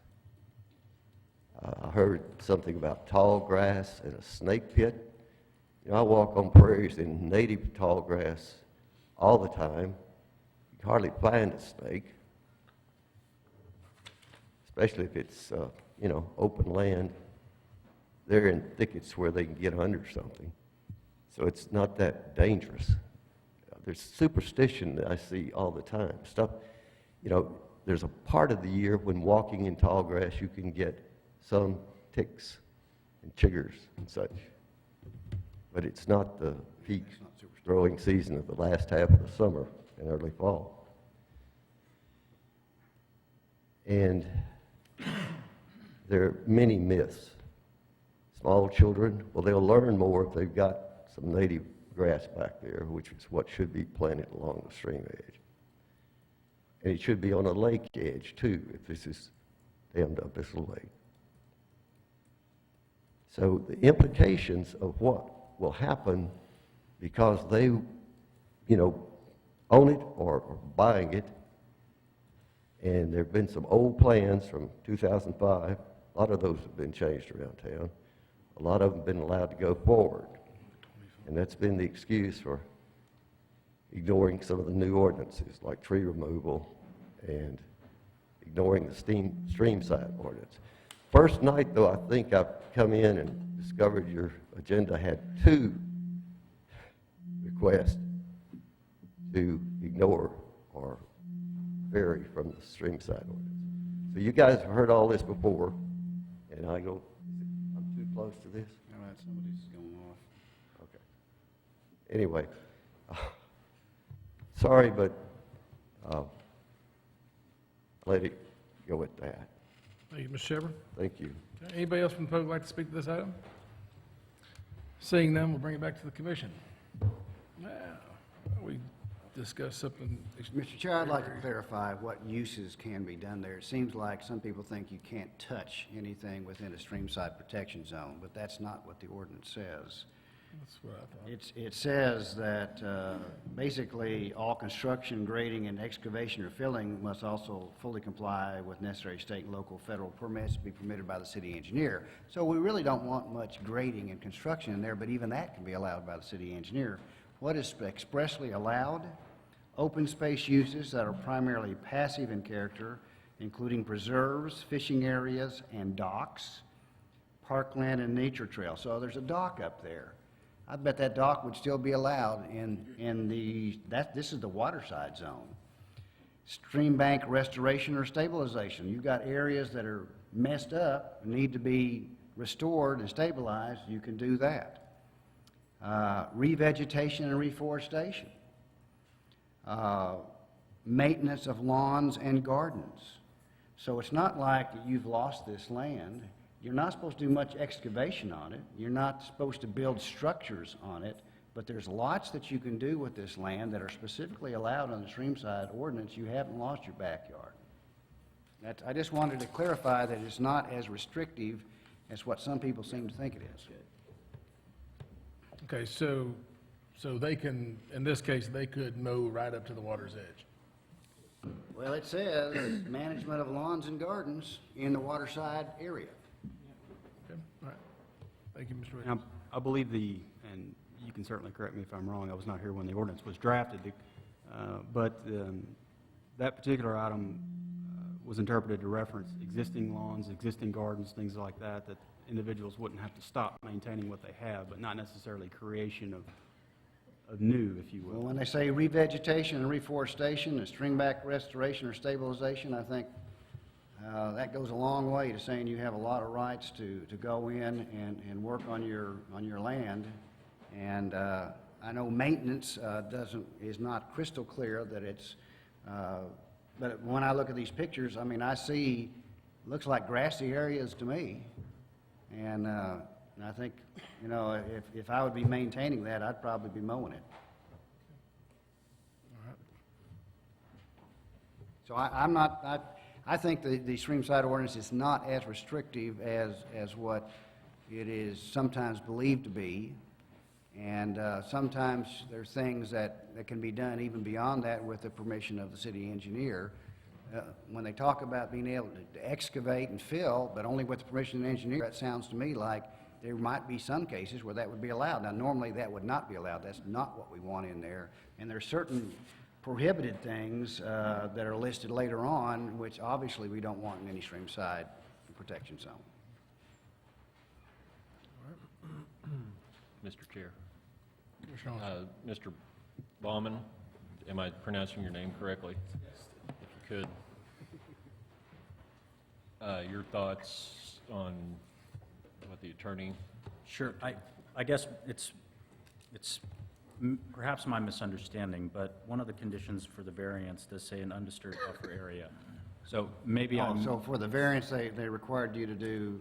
I heard something about tall grass and a snake pit. You know, I walk on prairies in native tall grass all the time. You can hardly find a snake, especially if it's, you know, open land. They're in thickets where they can get under something. So it's not that dangerous. There's superstition that I see all the time. Stuff, you know, there's a part of the year when walking in tall grass you can get some ticks and chiggers and such. But it's not the peak growing season of the last half of the summer and early fall. And there are many myths. Small children, well, they'll learn more if they've got some native grass back there, which is what should be planted along the stream edge. And it should be on a lake edge, too, if this is dammed up as a lake. So the implications of what will happen because they, you know, own it or are buying it, and there have been some old plans from 2005. A lot of those have been changed around town. A lot of them have been allowed to go forward. And that's been the excuse for ignoring some of the new ordinances, like tree removal and ignoring the stream side ordinance. First night, though, I think I've come in and discovered your agenda had 2 requests to ignore or vary from the stream side ordinance. So you guys have heard all this before, and I go, I'm too close to this? All right, somebody's going off. Okay. Anyway, Sorry, but let it go at that. Thank you, Mr. Shepherd. Thank you. Okay, anybody else from the public like to speak to this item? Seeing none, we'll bring it back to the commission. Now, we discussed something. Mr. Chair, I'd like to clarify what uses can be done there. It seems like some people think you can't touch anything within a streamside protection zone, but that's not what the ordinance says. That's what I thought. It says that basically all construction, grading, and excavation or filling must also fully comply with necessary state and local federal permits to be permitted by the city engineer. So we really don't want much grading and construction in there, but even that can be allowed by the city engineer. What is expressly allowed? Open space uses that are primarily passive in character, including preserves, fishing areas, and docks, parkland, and nature trails. So there's a dock up there. I bet that dock would still be allowed in this is the waterside zone. Stream bank restoration or stabilization. You've got areas that are messed up, need to be restored and stabilized, you can do that. Revegetation and reforestation. Maintenance of lawns and gardens. So it's not like you've lost this land. You're not supposed to do much excavation on it. You're not supposed to build structures on it, but there's lots that you can do with this land that are specifically allowed on the streamside ordinance. You haven't lost your backyard. I just wanted to clarify that it's not as restrictive as what some people seem to think it is. Okay, so they can, in this case, they could mow right up to the water's edge. Well, it says management of lawns and gardens in the waterside area. Okay, all right. Thank you, Mr. Now, Williams. I believe and you can certainly correct me if I'm wrong, I was not here when the ordinance was drafted, but that particular item was interpreted to reference existing lawns, existing gardens, things like that, that individuals wouldn't have to stop maintaining what they have, but not necessarily creation of new, if you will. Well, when they say revegetation and reforestation and stringback restoration or stabilization, I think that goes a long way to saying you have a lot of rights to go in and work on your land. And I know maintenance is not crystal clear that it's, but when I look at these pictures, I mean, I see, looks like grassy areas to me. And I think, you know, if I would be maintaining that, I'd probably be mowing it. So I think the streamside ordinance is not as restrictive as what it is sometimes believed to be. And sometimes there's things that can be done even beyond that with the permission of the city engineer. When they talk about being able to excavate and fill, but only with the permission of the engineer, that sounds to me like there might be some cases where that would be allowed. Now, normally that would not be allowed. That's not what we want in there. And there are certain prohibited things that are listed later on, which obviously we don't want in any streamside protection zone. Mr. Chair. Commissioner Owens. Mr. Baumann, am I pronouncing your name correctly? If you could. Your thoughts on what the attorney... Sure. I guess it's perhaps my misunderstanding, but one of the conditions for the variance does say an undisturbed buffer area. So maybe I'm... So for the variance, they required you to do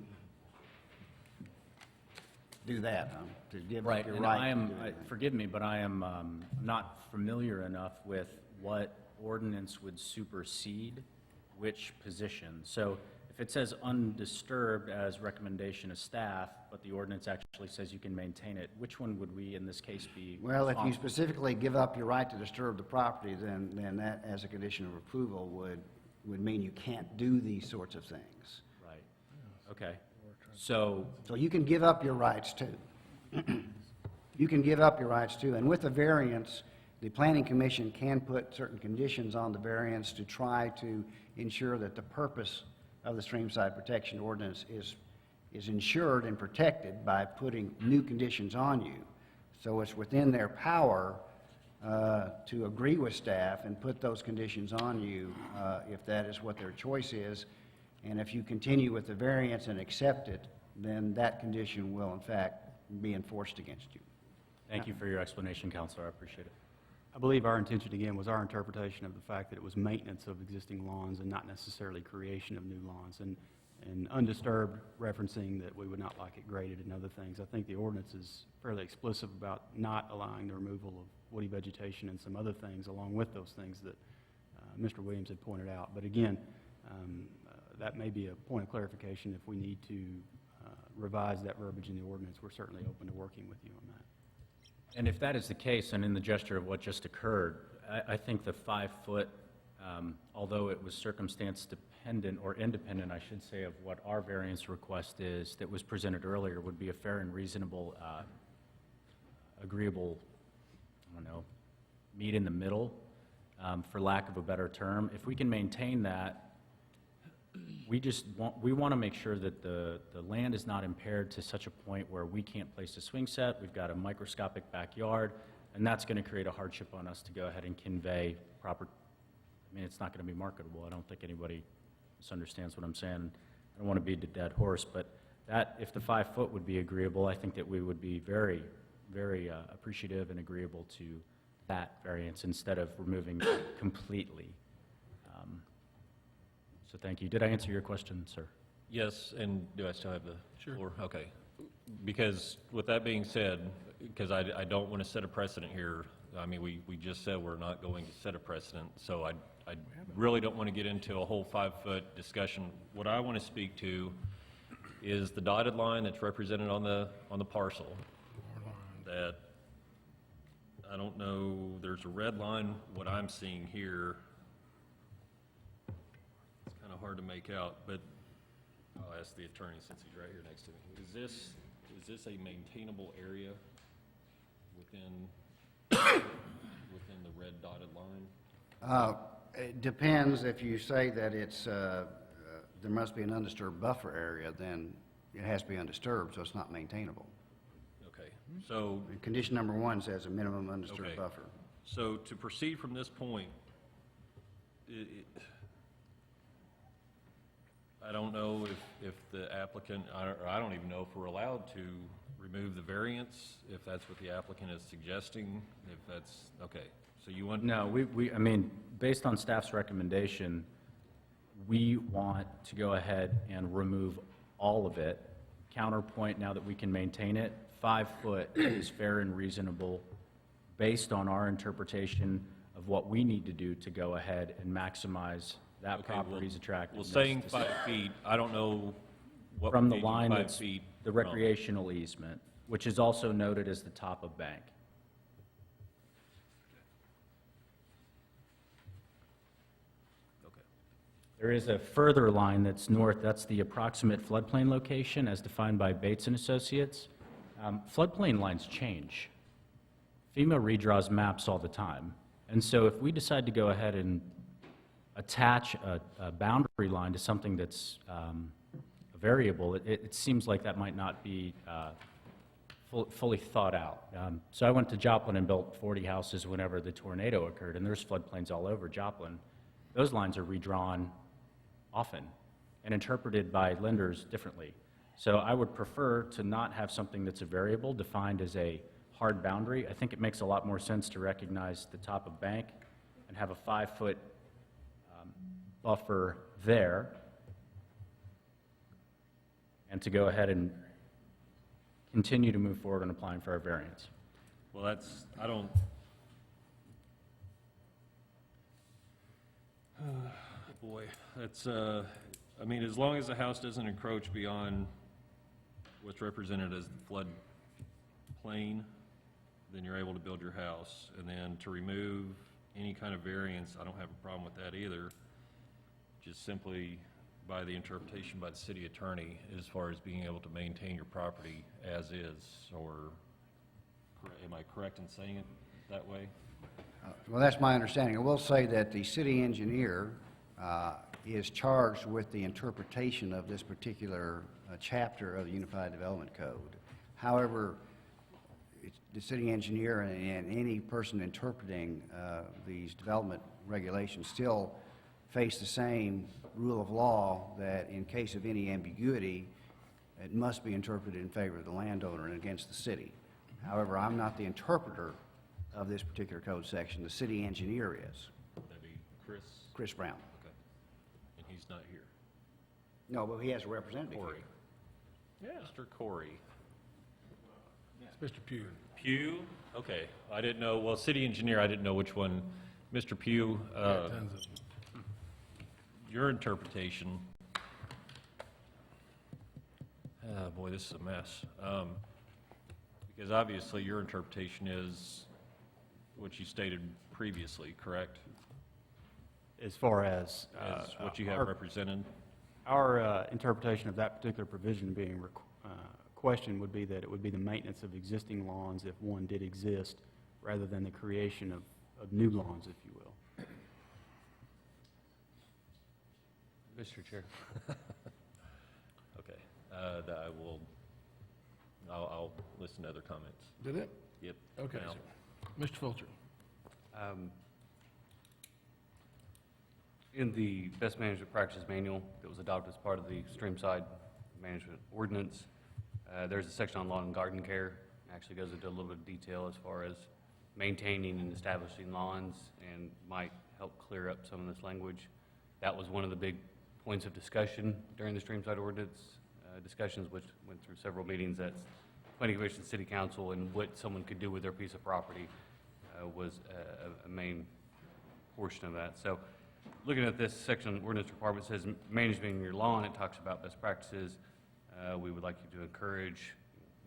that, to give up your and right. forgive me, but I am not familiar enough with what ordinance would supersede which position. So if it says undisturbed as recommendation of staff, but the ordinance actually says you can maintain it, which one would we in this case be Well, if you responsible? specifically give up your right to disturb the property, then that, as a condition of approval, would mean you can't do these sorts of things. Right. Okay. So you can give up your rights too. You can give up your rights too, and with the variance, the Planning Commission can put certain conditions on the variance to try to ensure that the purpose of the Streamside Protection Ordinance is ensured and protected by putting new conditions on you. So it's within their power to agree with staff and put those conditions on you if that is what their choice is. And if you continue with the variance and accept it, then that condition will in fact be enforced against you. thank you for your explanation, Counselor. I appreciate it. I believe our intention, again, was our interpretation of the fact that it was maintenance of existing lawns and not necessarily creation of new lawns. And undisturbed referencing that we would not like it graded and other things. I think the ordinance is fairly explicit about not allowing the removal of woody vegetation and some other things along with those things that Mr. Williams had pointed out. But again, that may be a point of clarification. If we need to revise that verbiage in the ordinance, we're certainly open to working with you on that. And if that is the case, and in the gesture of what just occurred, I think the 5-foot, although it was circumstance dependent, or independent, I should say, of what our variance request is that was presented earlier, would be a fair and reasonable, agreeable, I don't know, meet in the middle, for lack of a better term. If we can maintain that, we want to make sure that the land is not impaired to such a point where we can't place a swing set. We've got a microscopic backyard, and that's going to create a hardship on us to go ahead and convey proper, I mean, it's not going to be marketable. I don't think anybody misunderstands what I'm saying. I don't want to beat a dead horse, but that, if the 5-foot would be agreeable, I think that we would be very, very appreciative and agreeable to that variance instead of removing it completely. So thank you. Did I answer your question, sir? Yes, and do I still have the floor? Okay. Because with that being said, because I don't want to set a precedent here, I mean, we just said we're not going to set a precedent, so I really don't want to get into a whole 5-foot discussion. What I want to speak to is the dotted line that's represented on the parcel. That, I don't know, there's a red line, what I'm seeing here, it's kind of hard to make out, but I'll ask the attorney since he's right here next to me. Is this a maintainable area within the red dotted line? It depends. If you say that it's, there must be an undisturbed buffer area, then it has to be undisturbed, so it's not maintainable. Okay, so, And condition number 1 says a minimum undisturbed Okay. buffer. so to proceed from this point, I don't know if the applicant, I don't even know if we're allowed to remove the variance, if that's what the applicant is suggesting, if that's, okay. So you want? No, I mean, based on staff's recommendation, we want to go ahead and remove all of it. Counterpoint, now that we can maintain it, 5-foot is fair and reasonable based on our interpretation of what we need to do to go ahead and maximize that Okay, well- property's attractiveness. Well, saying to 5 feet, I don't know what From would the take you line 5 that's feet the from. recreational easement, which is also noted as the top of bank. Okay. There is a further line that's north, that's the approximate floodplain location as defined by Bates and Associates. Floodplain lines change. FEMA redraws maps all the time. And so if we decide to go ahead and attach a boundary line to something that's a variable, it seems like that might not be fully thought out. So I went to Joplin and built 40 houses whenever the tornado occurred, and there's floodplains all over Joplin. Those lines are redrawn often and interpreted by lenders differently. So I would prefer to not have something that's a variable defined as a hard boundary. I think it makes a lot more sense to recognize the top of bank and have a 5-foot buffer there, and to go ahead and continue to move forward on applying for our variance. Well, that's, I don't, boy, that's, I mean, as long as the house doesn't encroach beyond what's represented as the flood plain, then you're able to build your house. And then to remove any kind of variance, I don't have a problem with that either. Just simply by the interpretation by the city attorney as far as being able to maintain your property as is, or am I correct in saying it that way? Well, that's my understanding. I will say that the city engineer is charged with the interpretation of this particular chapter of the Unified Development Code. However, the city engineer and any person interpreting these development regulations still face the same rule of law that in case of any ambiguity, it must be interpreted in favor of the landowner and against the city. However, I'm not the interpreter of this particular code section. The city engineer is, That'd be Chris? Chris Brown. Okay. And he's not here. No, but he has a representative here. Corey. Yeah. Mr. Corey. It's Mr. Pugh. Pugh? Okay, I didn't know, well, city engineer, I didn't know which one. Mr. Pugh, Tons of them. your interpretation, boy, this is a mess. Because obviously your interpretation is what you stated previously, correct? As far as As what you have represented? our interpretation of that particular provision being questioned would be that it would be the maintenance of existing lawns if one did exist, rather than the creation of new lawns, if you will. Mr. Chair. Okay, I will, I'll listen to other comments. Did it? Yep. Okay, Now, sir. Mr. Fulcher. In the Best Management Practices Manual that was adopted as part of the Streamside Management Ordinance, there's a section on lawn and garden care. It actually goes into a little bit of detail as far as maintaining and establishing lawns, and might help clear up some of this language. That was one of the big points of discussion during the Streamside Ordinance discussions, which went through several meetings at Planning Commission, City Council, and what someone could do with their piece of property was a main portion of that. So looking at this section, ordinance requirement says managing your lawn, it talks about best practices. We would like you to encourage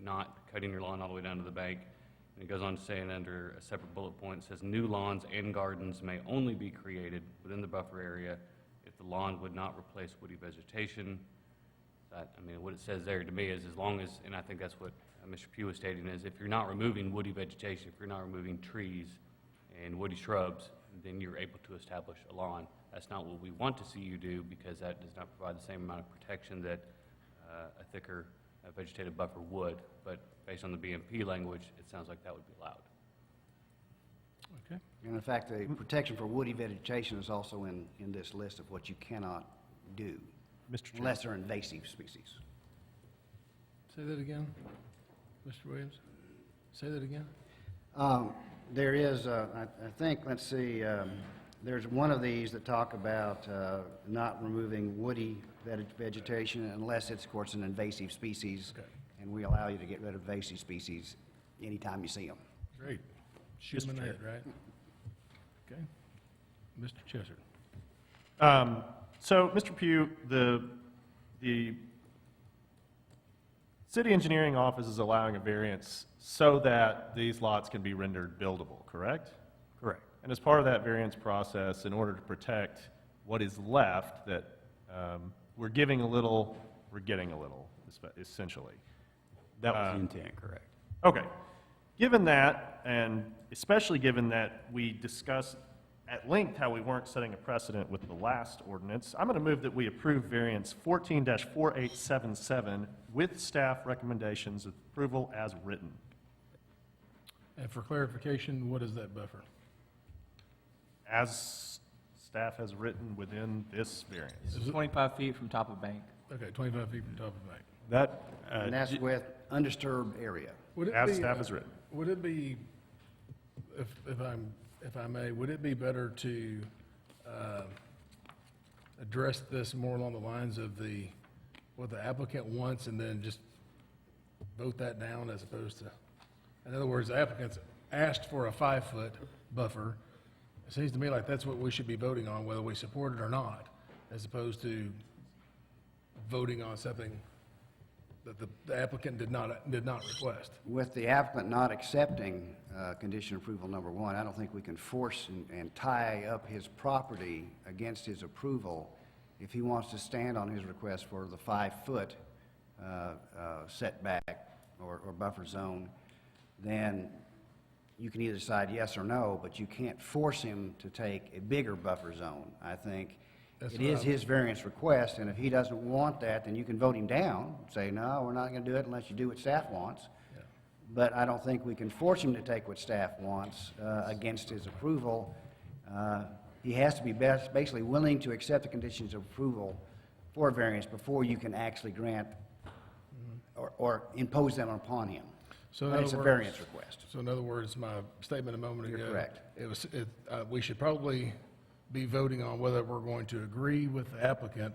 not cutting your lawn all the way down to the bank. And it goes on to say, and under a separate bullet point, it says new lawns and gardens may only be created within the buffer area if the lawn would not replace woody vegetation. That, I mean, what it says there to me is, as long as, and I think that's what Mr. Pugh was stating, is if you're not removing woody vegetation, if you're not removing trees and woody shrubs, then you're able to establish a lawn. That's not what we want to see you do, because that does not provide the same amount of protection that a thicker vegetative buffer would. But based on the BMP language, it sounds like that would be allowed. Okay. And in fact, the protection for woody vegetation is also in this list of what you cannot do, Mr. Chair. unless they're invasive species. Say that again, Mr. Williams. Say that again. There is, I think, let's see, there's one of these that talk about not removing woody vegetation unless it's, of course, an invasive species. Okay. And we allow you to get rid of invasive species anytime you see them. Great. Shoot him in the head, right? Okay. Mr. Chesser. So, Mr. Pugh, the city engineering office is allowing a variance so that these lots can be rendered buildable, correct? Correct. And as part of that variance process, in order to protect what is left, that we're giving a little, we're getting a little, essentially. That was the intent, correct. Okay. Given that, and especially given that we discussed at length how we weren't setting a precedent with the last ordinance, I'm going to move that we approve variance 14-4877 with staff recommendations of approval as written. And for clarification, what is that buffer? As staff has written within this variance. It's 25 feet from top of bank. Okay, 25 feet from top of the bank. That, And that's with undisturbed area. Would it as be, staff has written. Would it be, if I may, would it be better to address this more along the lines of what the applicant wants, and then just vote that down, as opposed to, in other words, the applicant's asked for a 5-foot buffer. It seems to me like that's what we should be voting on, whether we support it or not, as opposed to voting on something that the applicant did not request. With the applicant not accepting condition approval number 1, I don't think we can force and tie up his property against his approval. If he wants to stand on his request for the 5-foot setback or buffer zone, then you can either decide yes or no, but you can't force him to take a bigger buffer zone. I think it is his variance request, and if he doesn't want that, then you can vote him down, say, no, we're not going to do it unless you do what staff wants. Yeah. But I don't think we can force him to take what staff wants against his approval. He has to be basically willing to accept the conditions of approval for a variance before you can actually grant or impose them upon him. So in But other it's a words- variance request. So in other words, my statement a moment ago. You're correct. We should probably be voting on whether we're going to agree with the applicant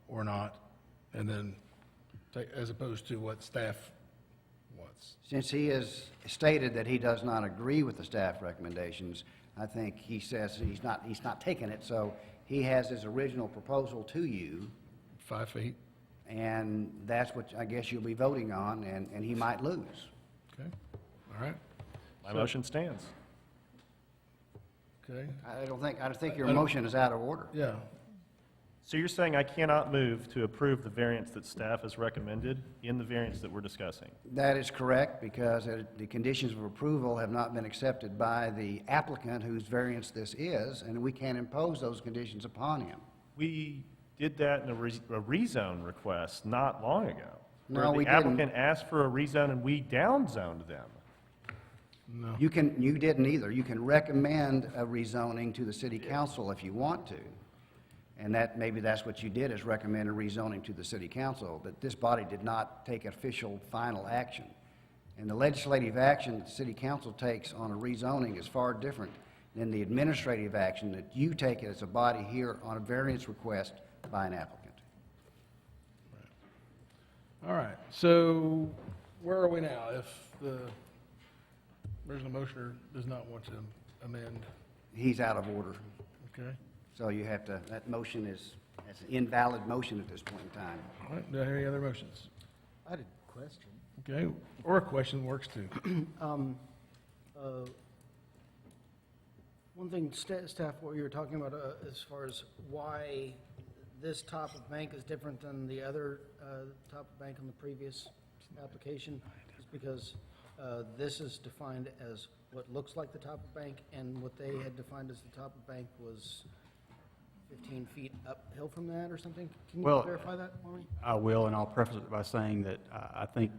or not, and then as opposed to what staff wants. Since he has stated that he does not agree with the staff recommendations, I think he says he's not taking it, so he has his original proposal to you, 5 feet, and that's what I guess you'll be voting on, and he might lose. okay? All right, My motion stands. okay, I think your motion is out of order. yeah. So you're saying I cannot move to approve the variance that staff has recommended in the variance that we're discussing? That is correct, because the conditions of approval have not been accepted by the applicant whose variance this is, and we can't impose those conditions upon him. We did that in a rezone request not long ago. No, where we the didn't. applicant asked for a rezone and we downzoned them. No. You didn't either. You can recommend a rezoning to the city council if you want to. And maybe that's what you did, is recommend a rezoning to the city council, but this body did not take official final action. And the legislative action that the city council takes on a rezoning is far different than the administrative action that you take as a body here on a variance request by an applicant. All right, so where are we now? If the original motioner does not want to amend, He's out of order. okay? So you have to, that motion is, that's an invalid motion at this point in time. All right, do I hear any other motions? I had a question. Okay, or a question works too. One thing, staff, what you were talking about as far as why this top of bank is different than the other top of bank on the previous application is because this is defined as what looks like the top of bank, and what they had defined as the top of bank was 15 feet uphill from that or something? Can you Well, clarify that for me? I will, and I'll preface it by saying that I think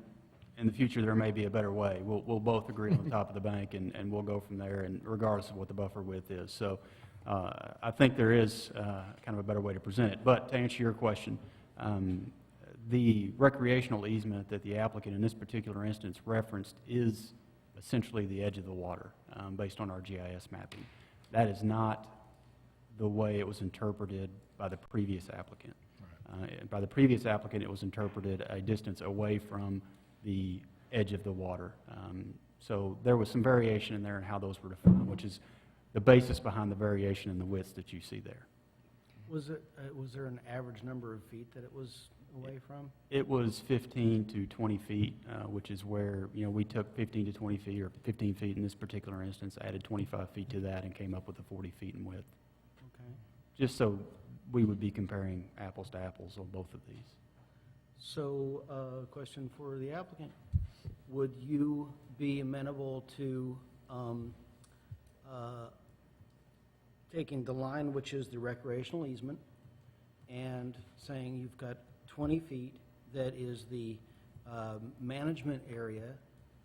in the future there may be a better way. We'll both agree on the top of the bank, and we'll go from there, and regardless of what the buffer width is. So I think there is kind of a better way to present it. But to answer your question, the recreational easement that the applicant in this particular instance referenced is essentially the edge of the water, based on our GIS mapping. That is not the way it was interpreted by the previous applicant. By the previous applicant, it was interpreted a distance away from the edge of the water. So there was some variation in there in how those were defined, which is the basis behind the variation in the widths that you see there. Was there an average number of feet that it was away from? It was 15 to 20 feet, which is where, we took 15 to 20 feet, or 15 feet in this particular instance, added 25 feet to that, and came up with the 40 feet in width. Okay. Just so we would be comparing apples to apples on both of these. So, question for the applicant. Would you be amenable to taking the line, which is the recreational easement, and saying you've got 20 feet that is the management area,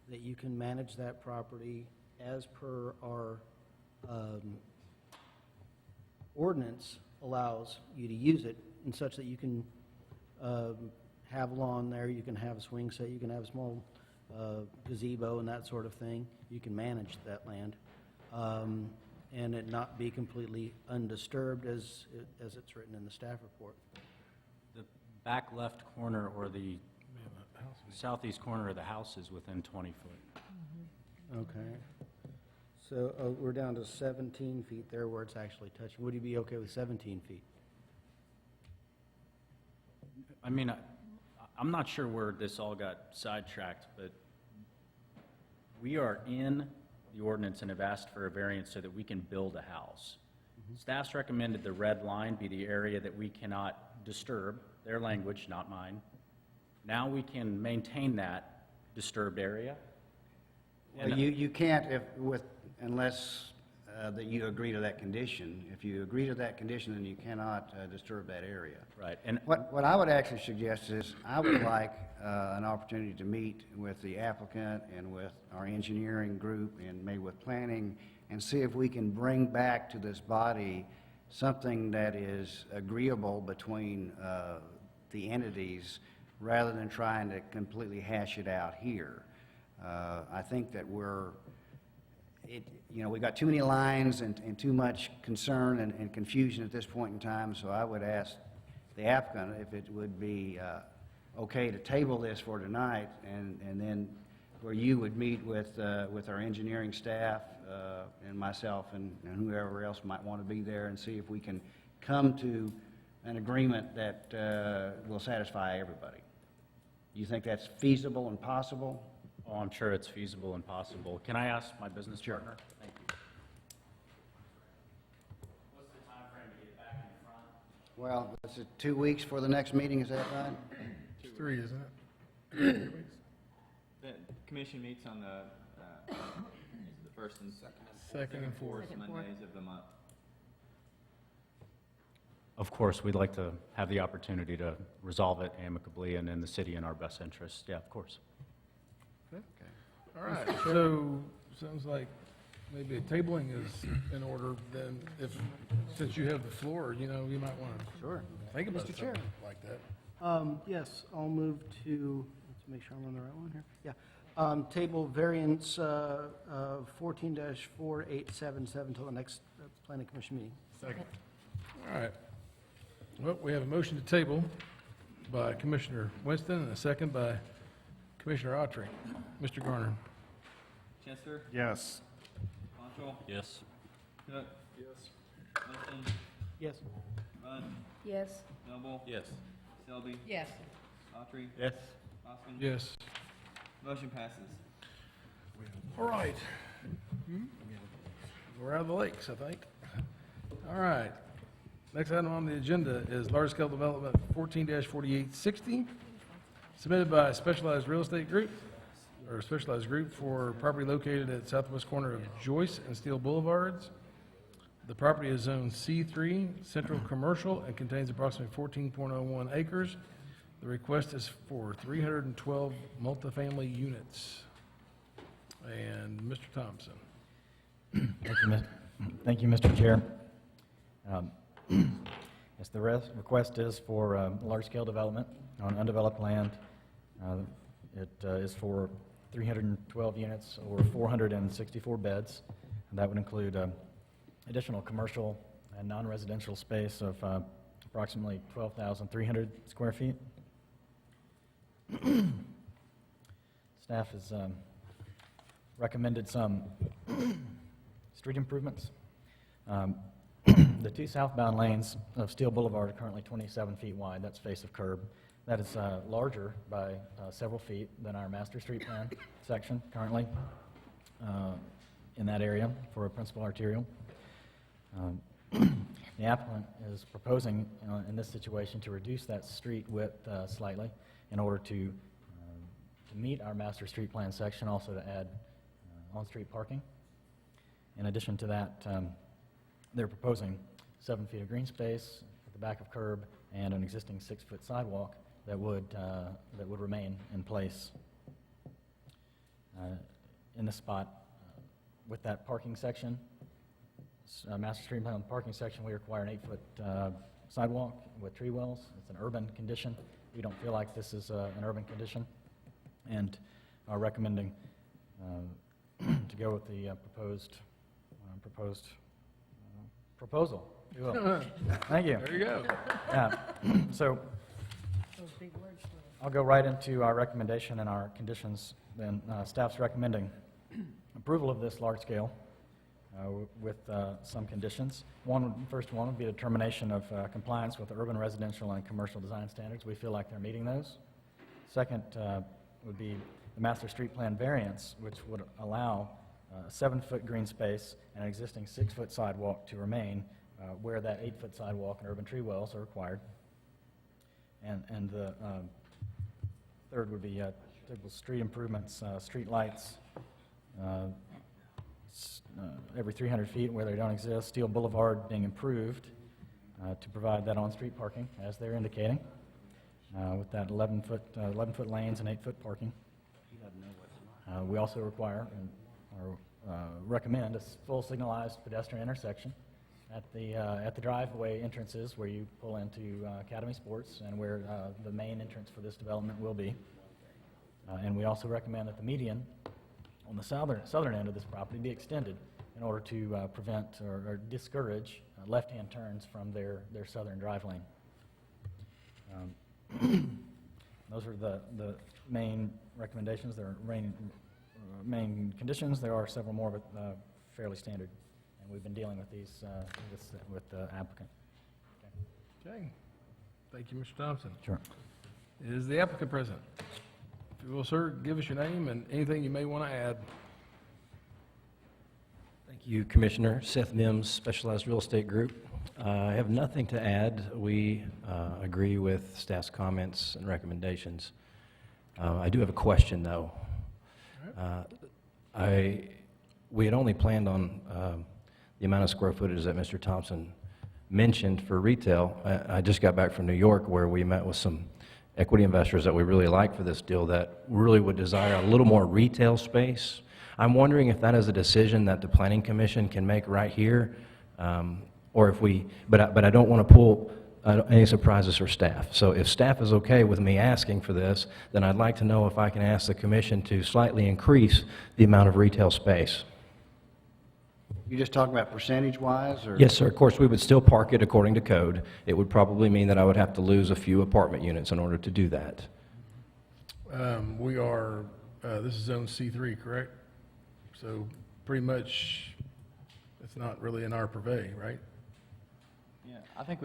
that you can manage that property as per our ordinance allows you to use it, in such that you can have lawn there, you can have a swing set, you can have a small gazebo and that sort of thing. You can manage that land, and it not be completely undisturbed as it's written in the staff report. The back left corner or the southeast corner of the house is within 20 foot. Okay. So we're down to 17 feet there where it's actually touching. Would you be okay with 17 feet? I mean, I'm not sure where this all got sidetracked, but we are in the ordinance and have asked for a variance so that we can build a house. Staff's recommended the red line be the area that we cannot disturb, their language, not mine. Now we can maintain that disturbed area. Well, you can't unless that you agree to that condition. If you agree to that condition, then you cannot disturb that area. Right. And What I would actually suggest is, I would like an opportunity to meet with the applicant and with our engineering group and maybe with planning, and see if we can bring back to this body something that is agreeable between the entities, rather than trying to completely hash it out here. I think that we've got too many lines and too much concern and confusion at this point in time, so I would ask the applicant if it would be okay to table this for tonight, and then where you would meet with our engineering staff and myself and whoever else might want to be there, and see if we can come to an agreement that will satisfy everybody. Do you think that's feasible and possible? Oh, I'm sure it's feasible and possible. Can I ask my business partner? Thank you. What's the time frame to get back in front? Well, is it 2 weeks for the next meeting, is that right? It's 3, isn't it? The commission meets on the first and Second and fourth. Mondays of the month. Of course, we'd like to have the opportunity to resolve it amicably and in the city in our best interest. Yeah, of course. All right, so, sounds like maybe a tabling is in order, then since you have the floor, you might want to Sure. think about Mr. Chair. something like that. Yes, I'll move to, let's make sure I'm on the right one here. Yeah. Table variance 14-4877 until the next planning commission meeting. Second. All right. Well, we have a motion to table by Commissioner Winston and a second by Commissioner Autry. Mr. Garner. Chester, Yes. Marshall, Yes. Cook, Yes. Winston, Yes. Bud, Yes. Noble, Yes. Selby, Yes. Autry, Yes. Osman. Yes. Motion passes. All right. We're out of the lakes, I think. All right. Next item on the agenda is large-scale development 14-4860, submitted by Specialized Real Estate Group, or Specialized Group, for property located at southwest corner of Joyce and Steel Boulevards. The property is zone C3, Central Commercial, and contains approximately 14.01 acres. The request is for 312 multifamily units. And Mr. Thompson. Thank you, Mr. Chair. Yes, the request is for large-scale development on undeveloped land. It is for 312 units or 464 beds, and that would include additional commercial and non-residential space of approximately 12,300 square feet. Staff has recommended some street improvements. The two southbound lanes of Steel Boulevard are currently 27 feet wide. That's face of curb. That is larger by several feet than our master street plan section currently in that area for a principal arterial. The applicant is proposing in this situation to reduce that street width slightly in order to meet our master street plan section, also to add on-street parking. In addition to that, they're proposing 7 feet of green space at the back of curb and an existing 6-foot sidewalk that would remain in place. In this spot, with that parking section, master street plan parking section, we require an 8-foot sidewalk with tree wells. It's an urban condition. We don't feel like this is an urban condition, and are recommending to go with the proposal. if you will. Thank you. There you go. Yeah. So I'll go right into our recommendation and our conditions. Then staff's recommending approval of this large scale with some conditions. First one would be determination of compliance with the urban residential and commercial design standards. We feel like they're meeting those. Second would be the master street plan variance, which would allow a 7-foot green space and an existing 6-foot sidewalk to remain where that 8-foot sidewalk and urban tree wells are required. And the third would be typical street improvements, street lights, every 300 feet where they don't exist, Steel Boulevard being improved to provide that on-street parking, as they're indicating, with that 11-foot lanes and 8-foot parking. We also require or recommend a full signalized pedestrian intersection at the driveway entrances where you pull into Academy Sports and where the main entrance for this development will be. And we also recommend that the median on the southern end of this property be extended in order to prevent or discourage left-hand turns from their southern drive lane. Those are the main recommendations. There are main conditions. There are several more, but fairly standard. And we've been dealing with these with the applicant. Okay. Thank you, Mr. Thompson. Sure. Is the applicant present? If you will, sir, give us your name and anything you may want to add. Thank you, Commissioner. Seth Mims, Specialized Real Estate Group. I have nothing to add. We agree with staff's comments and recommendations. I do have a question, though. We had only planned on the amount of square footage that Mr. Thompson mentioned for retail. I just got back from New York where we met with some equity investors that we really like for this deal that really would desire a little more retail space. I'm wondering if that is a decision that the Planning Commission can make right here, or if we, but I don't want to pull any surprises for staff. So if staff is okay with me asking for this, then I'd like to know if I can ask the commission to slightly increase the amount of retail space. You just talking about percentage-wise, or? Yes, sir. Of course, we would still park it according to code. It would probably mean that I would have to lose a few apartment units in order to do that. We are, this is zone C3, correct? So pretty much, it's not really in our purvey, right? Yeah, I think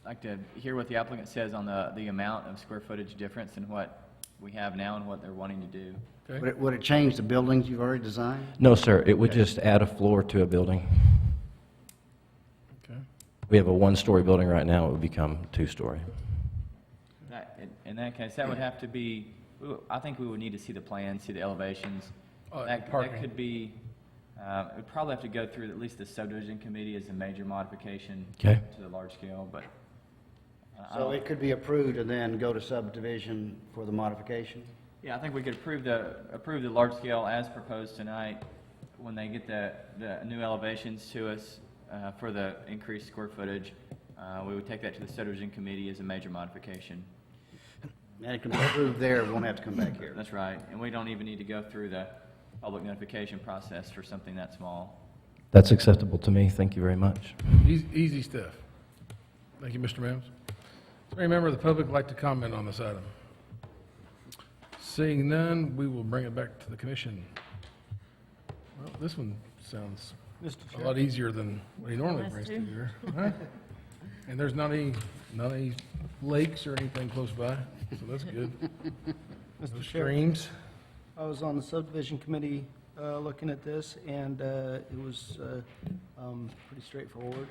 like to hear what the applicant says on the amount of square footage difference in what we have now and what they're wanting to do. Okay. Would it change the buildings you've already designed? No, sir. It would just add a floor to a building. Okay. We have a one-story building right now. It would become two-story. In that case, that would have to be, I think we would need to see the plans, see the elevations. That could be, it would probably have to go through at least the subdivision committee as a major modification Okay. to the large scale, but. So it could be approved and then go to subdivision for the modification? Yeah, I think we could approve the large scale as proposed tonight. When they get the new elevations to us for the increased square footage, we would take that to the subdivision committee as a major modification. And it can be approved there, it won't have to come back here. That's right, and we don't even need to go through the public notification process for something that small. That's acceptable to me. Thank you very much. Easy stuff. Thank you, Mr. Mims. Does any member of the public like to comment on this item? Seeing none, we will bring it back to the commission. Well, this one sounds a lot easier than what he normally brings to you here. Huh? And there's not any lakes or anything close by, so that's good. No streams. I was on the subdivision committee looking at this, and it was pretty straightforward.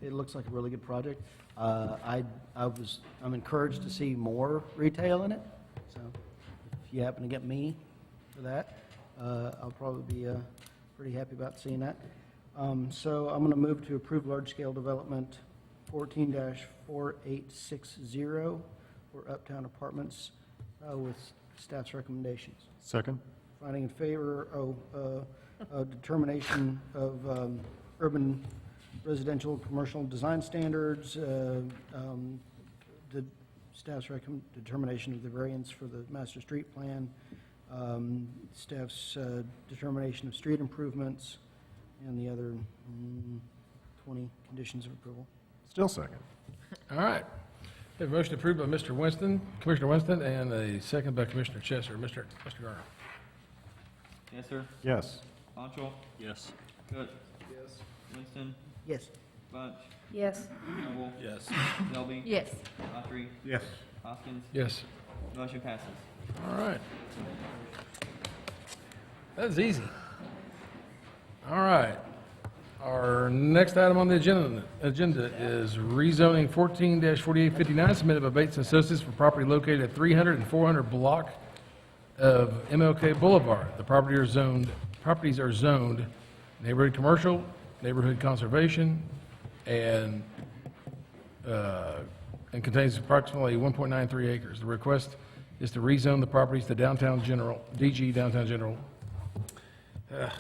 It looks like a really good project. I'm encouraged to see more retail in it, so if you happen to get me for that, I'll probably be pretty happy about seeing that. So I'm going to move to approve large-scale development 14-4860 for Uptown Apartments with staff's recommendations. Second. Finding in favor of determination of urban residential commercial design standards, the staff's determination of the variance for the master street plan, staff's determination of street improvements, and the other 20 conditions of approval. Still second. All right. We have a motion approved by Mr. Winston, Commissioner Winston, and a second by Commissioner Chesser. Mr. Garner. Yes, sir. Yes. Ponchel? Yes. Cook? Yes. Winston? Yes. Bunch? Yes. Noble? Yes. Selby? Yes. Autry? Yes. Hoskins? Yes. Motion passes. All right. That was easy. All right. Our next item on the agenda is rezoning 14-4859 submitted by Bates & Associates for property located at 300 and 400 block of MLK Boulevard. The properties are zoned neighborhood commercial, neighborhood conservation, and contains approximately 1.93 acres. The request is to rezone the properties to downtown general, DG downtown general. That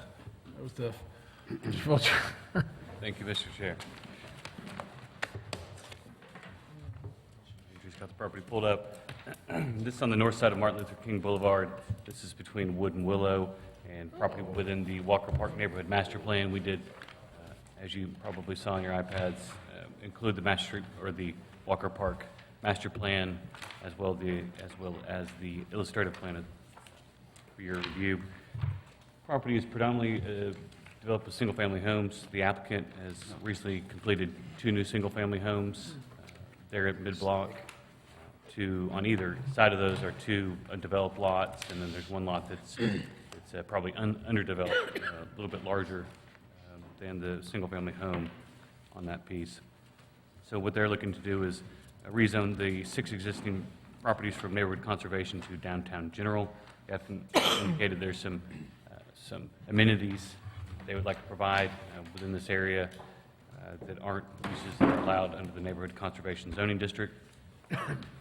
was tough. Mr. Fulcher. Thank you, Mr. Chair. Andrew's got the property pulled up. This is on the north side of Martin Luther King Boulevard. This is between Wood and Willow, and property within the Walker Park Neighborhood Master Plan. We did, as you probably saw on your iPads, include the master, or the Walker Park Master Plan, as well as the illustrative plan for your review. Property is predominantly developed with single-family homes. The applicant has recently completed 2 new single-family homes there at mid-block. On either side of those are 2 undeveloped lots, and then there's 1 lot that's probably underdeveloped, a little bit larger than the single-family home on that piece. So what they're looking to do is rezone the 6 existing properties from neighborhood conservation to downtown general. They have indicated there's some amenities they would like to provide within this area that aren't uses that are allowed under the neighborhood conservation zoning district.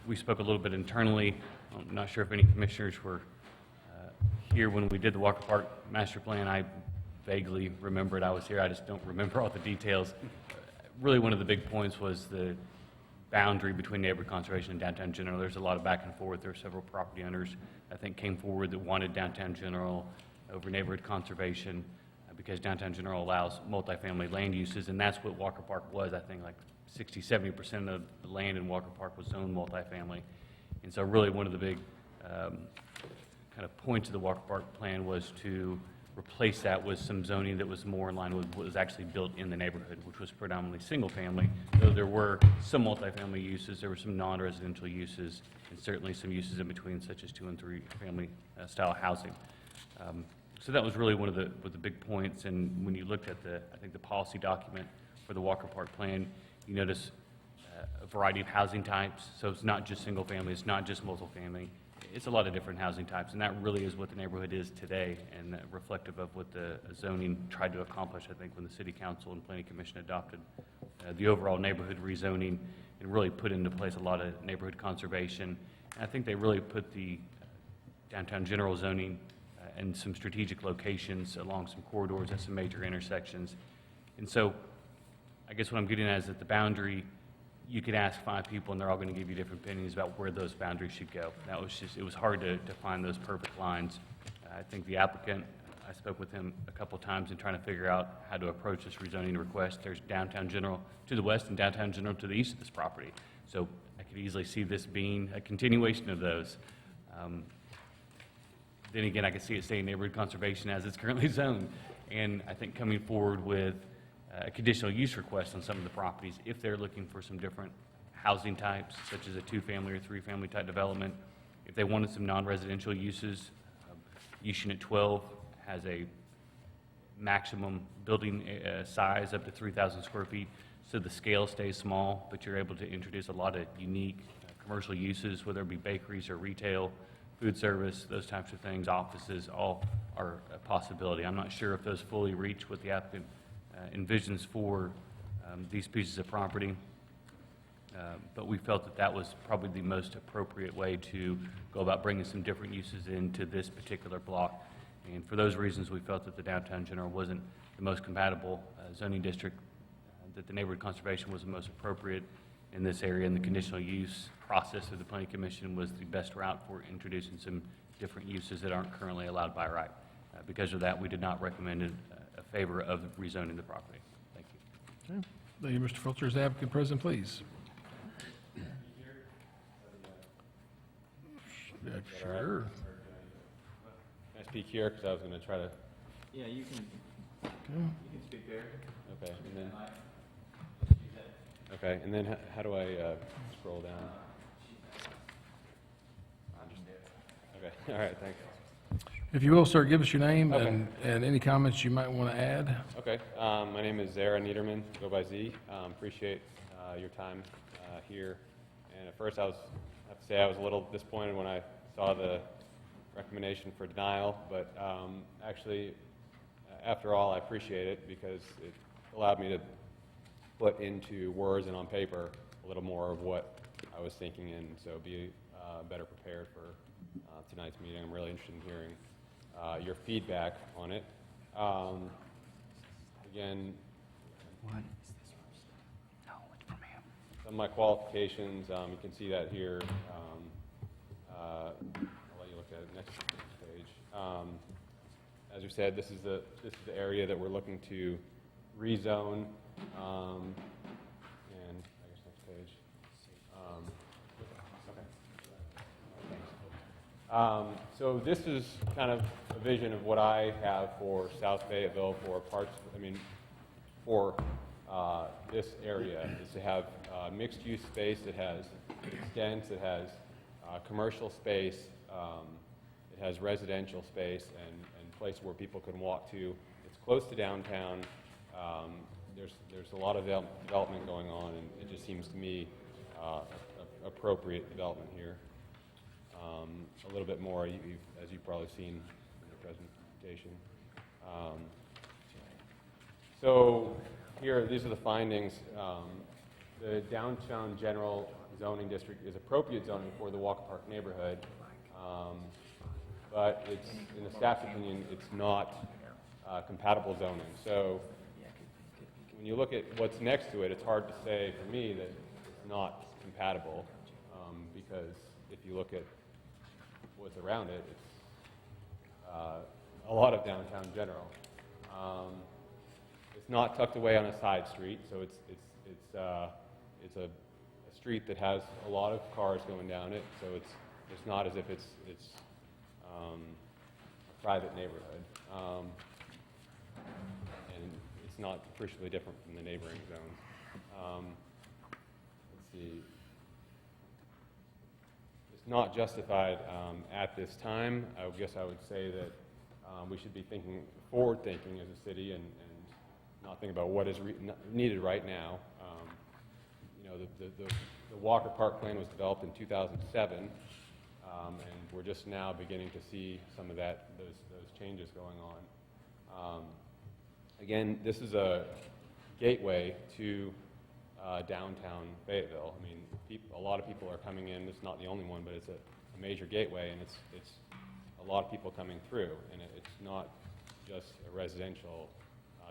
We spoke a little bit internally. I'm not sure if any commissioners were here when we did the Walker Park master plan. I vaguely remember it. I was here. I just don't remember all the details. Really, one of the big points was the boundary between neighborhood conservation and downtown general. There's a lot of back and forth. There were several property owners, I think, came forward that wanted downtown general over neighborhood conservation because downtown general allows multifamily land uses, and that's what Walker Park was. I think like 60-70% of the land in Walker Park was zoned multifamily. And so really one of the big kind of points of the Walker Park plan was to replace that with some zoning that was more in line with what was actually built in the neighborhood, which was predominantly single family. Though there were some multifamily uses, there were some non-residential uses, and certainly some uses in between, such as 2- and 3-family style housing. So that was really one of the big points. And when you looked at I think the policy document for the Walker Park plan, you notice a variety of housing types. So it's not just single family, it's not just multifamily. It's a lot of different housing types, and that really is what the neighborhood is today, and reflective of what the zoning tried to accomplish, I think, when the City Council and Planning Commission adopted the overall neighborhood rezoning and really put into place a lot of neighborhood conservation. And I think they really put the downtown general zoning in some strategic locations along some corridors at some major intersections. And so I guess what I'm getting at is that the boundary, you could ask 5 people and they're all going to give you different opinions about where those boundaries should go. That was just, it was hard to find those perfect lines. I think the applicant, I spoke with him a couple times in trying to figure out how to approach this rezoning request. There's downtown general to the west and downtown general to the east of this property. So I could easily see this being a continuation of those. Then again, I could see it staying neighborhood conservation as it's currently zoned. And I think coming forward with a conditional use request on some of the properties, if they're looking for some different housing types, such as a 2-family or 3-family type development, if they wanted some non-residential uses, use unit 12 has a maximum building size up to 3,000 square feet, so the scale stays small, but you're able to introduce a lot of unique commercial uses, whether it be bakeries or retail, food service, those types of things, offices, all are a possibility. I'm not sure if those fully reach what the applicant envisions for these pieces of property, but we felt that that was probably the most appropriate way to go about bringing some different uses into this particular block. And for those reasons, we felt that the downtown general wasn't the most compatible zoning district, that the neighborhood conservation was the most appropriate in this area, and the conditional use process of the Planning Commission was the best route for introducing some different uses that aren't currently allowed by right. Because of that, we did not recommend a favor of rezoning the property. Thank you. Okay. Thank you, Mr. Fulcher. Is the applicant present, please? Yeah, sure. Can I speak here? Because I was going to try to... Yeah, you can speak there. Okay, and then... Okay, and then how do I scroll down? Okay, all right, thanks. If you will, sir, give us your name Okay. and any comments you might want to add. Okay, my name is Zara Niederman, go by Z. Appreciate your time here. And at first I have to say I was a little disappointed when I saw the recommendation for denial, but actually, after all, I appreciate it because it allowed me to put into words and on paper a little more of what I was thinking, and so be better prepared for tonight's meeting. I'm really interested in hearing your feedback on it. Again, some of my qualifications, you can see that here. I'll let you look at it next page. As we said, this is the area that we're looking to rezone. And I guess next page. So this is kind of a vision of what I have for South Fayetteville, for parts, for this area, is to have mixed-use space that has extents, it has commercial space, it has residential space, and place where people can walk to. It's close to downtown. There's a lot of development going on, and it just seems to me appropriate development here. A little bit more, as you've probably seen in the presentation. So here, these are the findings. The downtown general zoning district is appropriate zoning for the Walker Park neighborhood, but it's, in the staff's opinion, it's not compatible zoning. So when you look at what's next to it, it's hard to say for me that it's not compatible, because if you look at what's around it, it's a lot of downtown general. It's not tucked away on a side street, so it's a street that has a lot of cars going down it. So it's not as if it's a private neighborhood, and it's not appreciably different from the neighboring zones. Let's see. It's not justified at this time. I guess I would say that we should be forward-thinking as a city, and not think about what is needed right now. The Walker Park plan was developed in 2007, and we're just now beginning to see some of those changes going on. Again, this is a gateway to downtown Fayetteville. I mean, a lot of people are coming in. It's not the only one, but it's a major gateway, and it's a lot of people coming through, and it's not just a residential.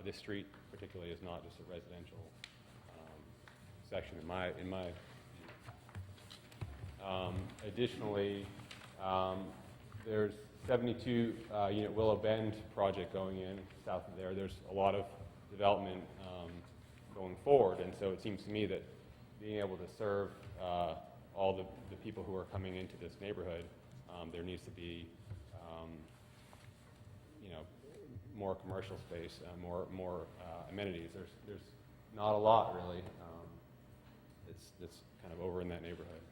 This street particularly is not just a residential section in my view. Additionally, there's 72 unit Willow Bend project going in south of there. There's a lot of development going forward, and so it seems to me that being able to serve all the people who are coming into this neighborhood, there needs to be more commercial space, more amenities. There's not a lot really. That's kind of over in that neighborhood.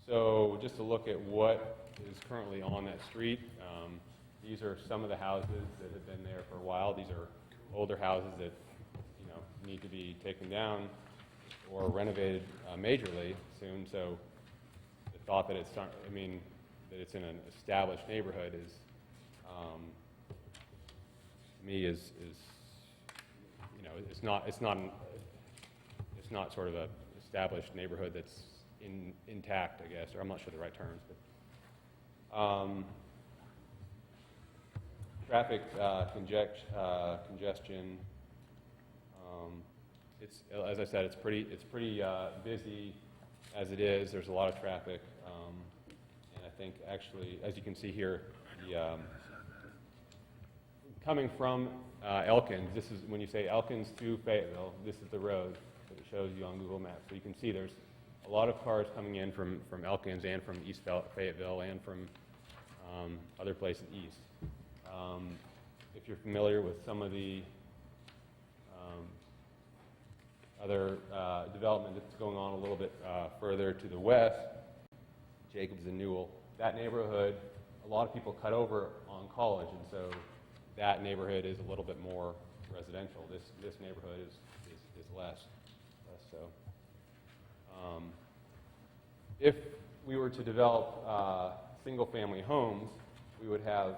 So just to look at what is currently on that street, these are some of the houses that have been there for a while. These are older houses that need to be taken down or renovated majorly soon. So the thought that that it's in an established neighborhood is, to me, is it's not sort of a established neighborhood that's intact, I guess, or I'm not sure the right terms, but traffic congestion. It's, as I said, it's pretty busy as it is. There's a lot of traffic, and I think actually, as you can see here, coming from Elkins, this is when you say Elkins to Fayetteville, this is the road that it shows you on Google Maps. So you can see there's a lot of cars coming in from Elkins and from East Fayetteville and from other places east. If you're familiar with some of the other development that's going on a little bit further to the west, Jacobs and Newell, that neighborhood, a lot of people cut over on College, and so that neighborhood is a little bit more residential. This neighborhood is less so. If we were to develop single-family homes, we would have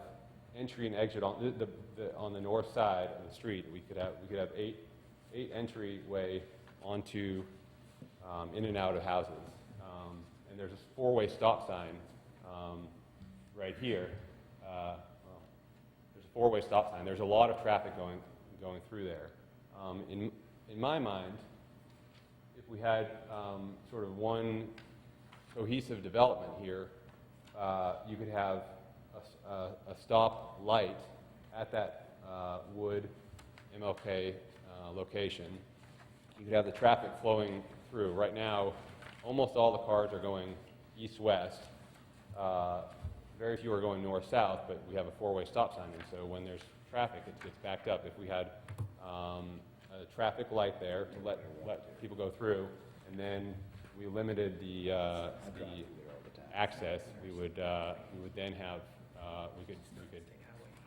entry and exit on the north side of the street. We could have eight entryway onto in and out of houses, and there's a four-way stop sign right here. There's a four-way stop sign. There's a lot of traffic going through there. In my mind, if we had sort of one cohesive development here, you could have a stop light at that Wood MLK location. You could have the traffic flowing through. Right now, almost all the cars are going east-west. Very few are going north-south, but we have a four-way stop sign, and so when there's traffic, it gets backed up. If we had a traffic light there to let people go through, and then we limited the access, we would then have we could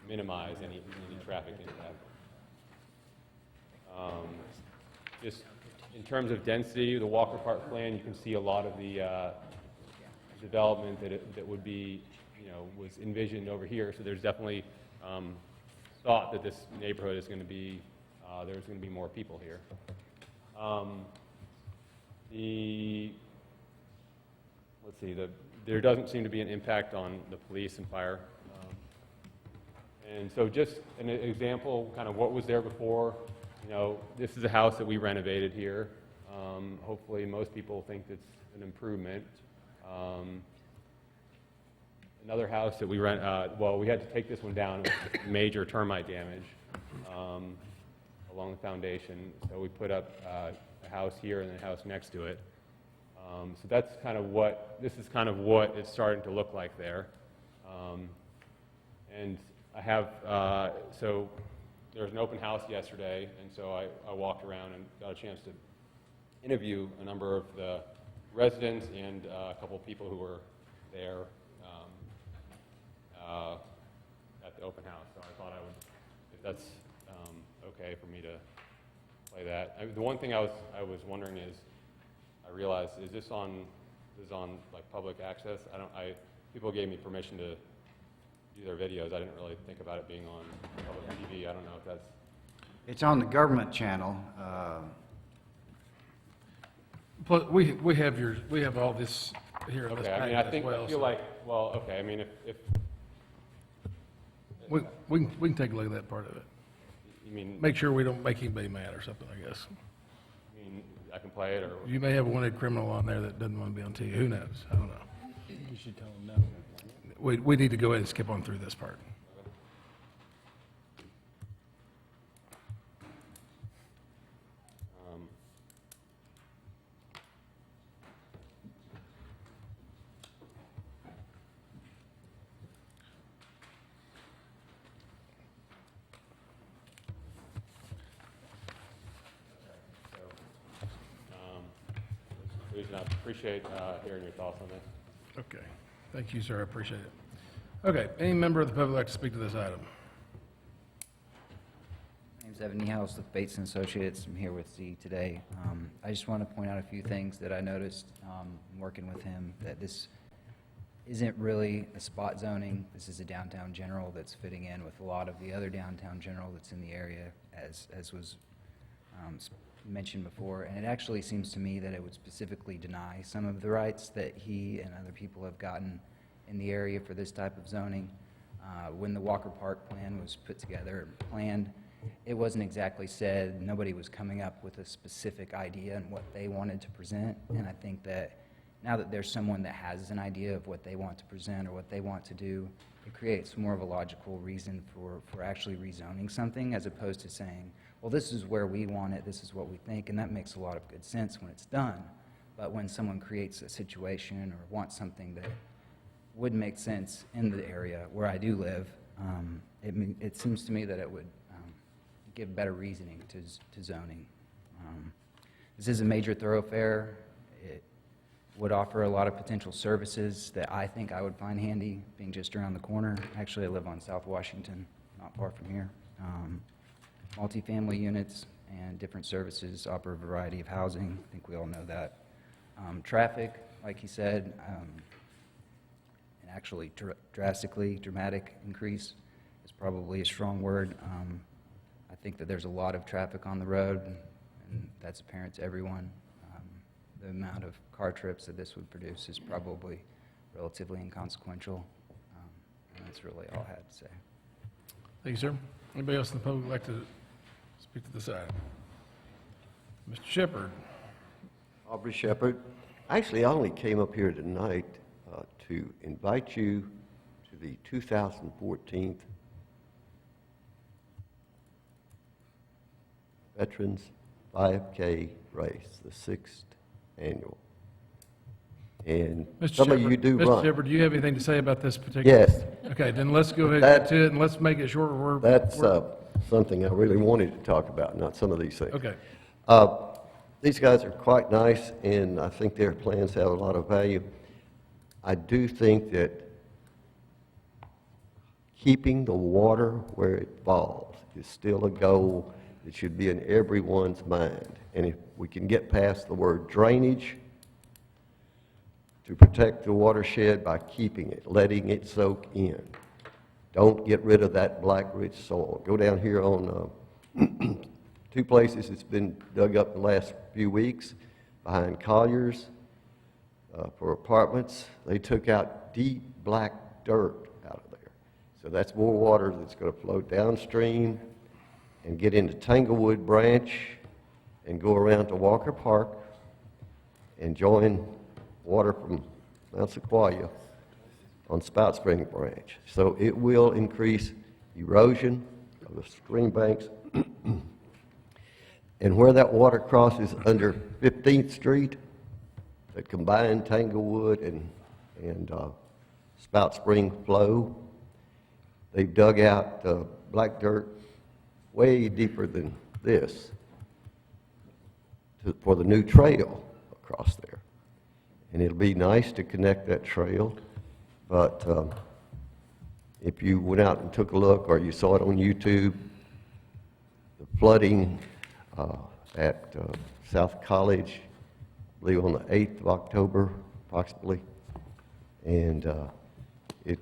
minimize any traffic impact. Just in terms of density, the Walker Park plan, you can see a lot of the development that would be, was envisioned over here. So there's definitely thought that this neighborhood is going to be, there's going to be more people here. Let's see, there doesn't seem to be an impact on the police and fire. And so just an example, kind of what was there before. This is a house that we renovated here. Hopefully most people think it's an improvement. Another house that we rent, well, we had to take this one down. It was major termite damage along the foundation. So we put up a house here and a house next to it. So that's kind of this is kind of what it's starting to look like there. And I have, so there was an open house yesterday, and so I walked around and got a chance to interview a number of the residents and a couple of people who were there at the open house. So I thought I would, if that's okay for me to play that. The one thing I was wondering is, I realized, is this on like public access? People gave me permission to do their videos. I didn't really think about it being on public TV. I don't know if that's... It's on the government channel. Plus, we have all this here on this Okay, I mean, packet as well. I feel like, well, okay, I mean, if we can take a look at that part of it. you mean... Make sure we don't make anybody mad or something, I guess. I mean, I can play it, or... You may have a wanted criminal on there that doesn't want to be on TV. Who knows? I don't know. You should tell them no. We need to go ahead and skip on through this part. I appreciate hearing your thoughts on this. Okay. Thank you, sir. I appreciate it. Okay. Any member of the public like to speak to this item? My name's Evan Niehaus with Bates & Associates. I'm here with Z today. I just want to point out a few things that I noticed working with him, that this isn't really a spot zoning. This is a downtown general that's fitting in with a lot of the other downtown general that's in the area, as was mentioned before. And it actually seems to me that it would specifically deny some of the rights that he and other people have gotten in the area for this type of zoning. When the Walker Park plan was put together and planned, it wasn't exactly said, nobody was coming up with a specific idea and what they wanted to present. And I think that now that there's someone that has an idea of what they want to present or what they want to do, it creates more of a logical reason for actually rezoning something, as opposed to saying, well, this is where we want it, this is what we think, and that makes a lot of good sense when it's done. But when someone creates a situation or wants something that would make sense in the area where I do live, it seems to me that it would give better reasoning to zoning. This is a major thoroughfare. It would offer a lot of potential services that I think I would find handy, being just around the corner. Actually, I live on South Washington, not far from here. Multifamily units and different services offer a variety of housing. I think we all know that. Traffic, like he said, and actually dramatic increase is probably a strong word. I think that there's a lot of traffic on the road, and that's apparent to everyone. The amount of car trips that this would produce is probably relatively inconsequential. And that's really all I had to say. Thank you, sir. Anybody else in the public would like to speak to this item? Mr. Shepherd. Aubrey Shepherd. Actually, I only came up here tonight to invite you to the 2014 Veterans 5K race, the 6th annual. And some of you do Mr. run. Shepherd, do you have anything to say about this particular? Yes. Okay, then let's go ahead and get to it, and let's make it short. That's something I really wanted to talk about, not some of these things. Okay. These guys are quite nice, and I think their plans have a lot of value. I do think that keeping the water where it falls is still a goal that should be in everyone's mind. And if we can get past the word drainage to protect the watershed by keeping it, letting it soak in. Don't get rid of that black rich soil. Go down here on two places it's been dug up in the last few weeks, behind Collier's for apartments. They took out deep black dirt out of there. So that's more water that's going to flow downstream and get into Tanglewood Branch and go around to Walker Park and join water from Mount Sequoia on Spout Spring Branch. So it will increase erosion of the stream banks. And where that water crosses under 15th Street, that combined Tanglewood and Spout Spring flow, they've dug out black dirt way deeper than this for the new trail across there. And it'll be nice to connect that trail, but if you went out and took a look, or you saw it on YouTube, the flooding at South College, I believe on the 8th of October, approximately, and it,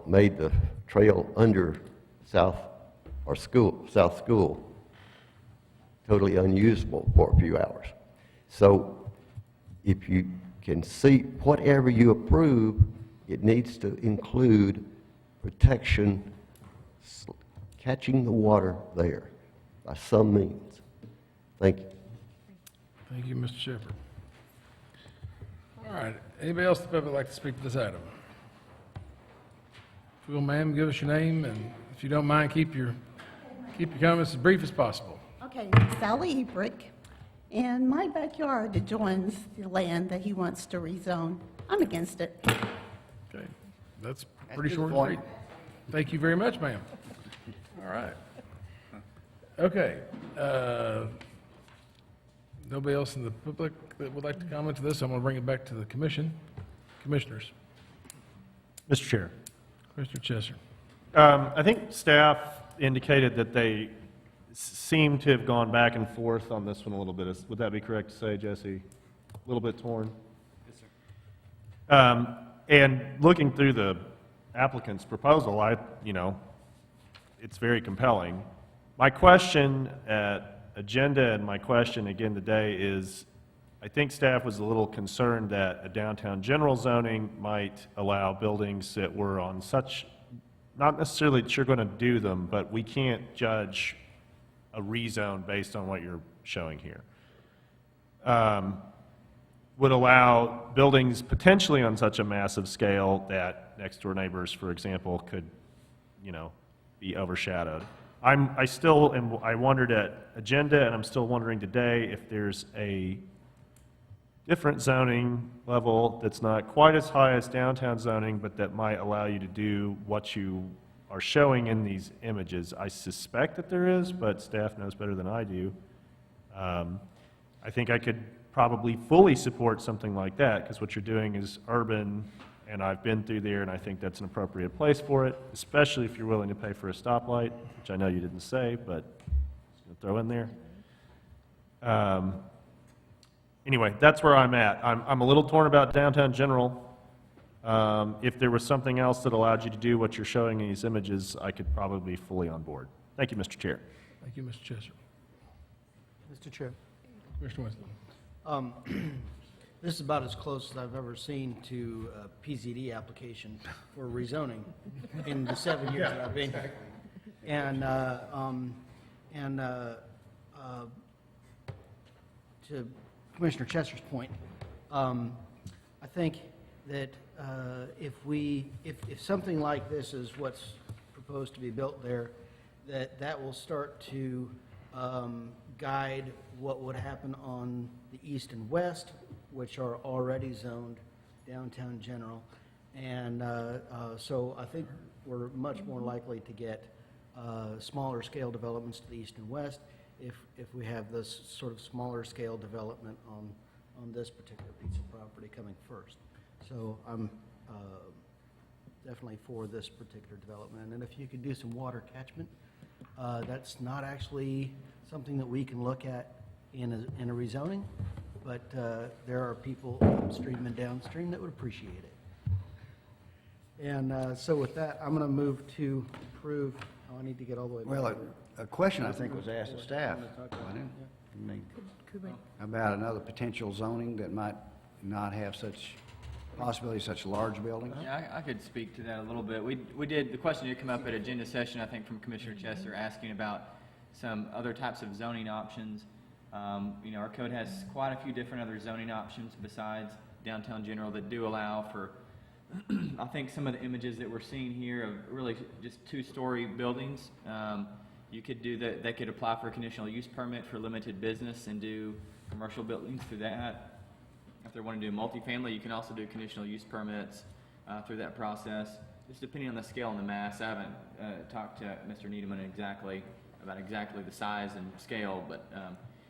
made the trail under South School totally unusable for a few hours. So if you can see whatever you approve, it needs to include protection, catching the water there by some means. Thank you. Thank you, Mr. Shepherd. All right, anybody else that would like to speak to this item? If you will, ma'am, give us your name, and if you don't mind, keep your comments as brief as possible. Okay, Sally Ebrick, and my backyard adjoins the land that he wants to rezone. I'm against it. Okay, that's pretty short and sweet. Thank you very much, ma'am. All right. Okay, nobody else in the public that would like to comment to this? I'm going to bring it back to the commission. Commissioners. Mr. Chair. Mr. Chesser. I think staff indicated that they seem to have gone back and forth on this one a little bit. Would that be correct to say, Jesse? A little bit torn? Yes, sir. And looking through the applicant's proposal, it's very compelling. My question at agenda and my question again today is, I think staff was a little concerned that a downtown general zoning might allow buildings that were on such, not necessarily that you're going to do them, but we can't judge a rezone based on what you're showing here. Would allow buildings potentially on such a massive scale that next door neighbors, for example, could, be overshadowed. I wondered at agenda, and I'm still wondering today if there's a different zoning level that's not quite as high as downtown zoning, but that might allow you to do what you are showing in these images. I suspect that there is, but staff knows better than I do. I think I could probably fully support something like that, because what you're doing is urban, and I've been through there, and I think that's an appropriate place for it, especially if you're willing to pay for a stoplight, which I know you didn't say, but I'm going to throw in there. Anyway, that's where I'm at. I'm a little torn about downtown general. If there was something else that allowed you to do what you're showing in these images, I could probably be fully on board. Thank you, Mr. Chair. Thank you, Mr. Chesser. Mr. Chair. Commissioner Winston. This is about as close as I've ever seen to a PZD application for rezoning in the 7 years that I've been here. And to Commissioner Chester's point, I think that if something like this is what's proposed to be built there, that will start to guide what would happen on the east and west, which are already zoned downtown general. And so I think we're much more likely to get smaller scale developments to the east and west if we have this sort of smaller scale development on this particular piece of property coming first. So I'm definitely for this particular development. And if you could do some water catchment, that's not actually something that we can look at in a rezoning, but there are people upstream and downstream that would appreciate it. And so with that, I'm going to move to approve. Oh, I need to get all the way back. Well, a question I think was asked of staff, wasn't it? I mean, about another potential zoning that might not have such possibility, such large buildings? Yeah, I could speak to that a little bit. We did, the question did come up at agenda session, I think, from Commissioner Chester, asking about some other types of zoning options. You know, our code has quite a few different other zoning options besides downtown general that do allow for, I think, some of the images that we're seeing here of really just two-story buildings. You could do that, they could apply for a conditional use permit for limited business and do commercial buildings through that. If they want to do multifamily, you can also do conditional use permits through that process. Just depending on the scale and the mass. I haven't talked to Mr. Needleman about exactly the size and scale, but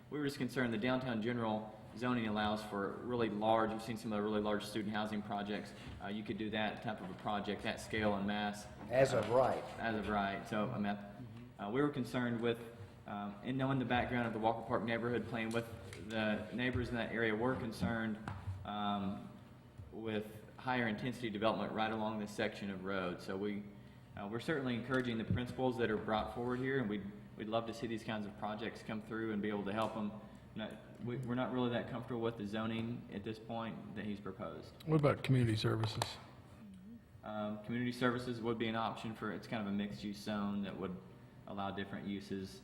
we were just concerned the downtown general zoning allows for really large, we've seen some of the really large student housing projects. You could do that type of a project, that scale and mass. As of right. As of right. So, I mean, we were concerned with, and knowing the background of the Walker Park neighborhood, playing with the neighbors in that area, we're concerned with higher intensity development right along this section of road. So we're certainly encouraging the principles that are brought forward here, and we'd love to see these kinds of projects come through and be able to help them. We're not really that comfortable with the zoning at this point that he's proposed. What about community services? Community services would be an option for, it's kind of a mixed-use zone that would allow different uses.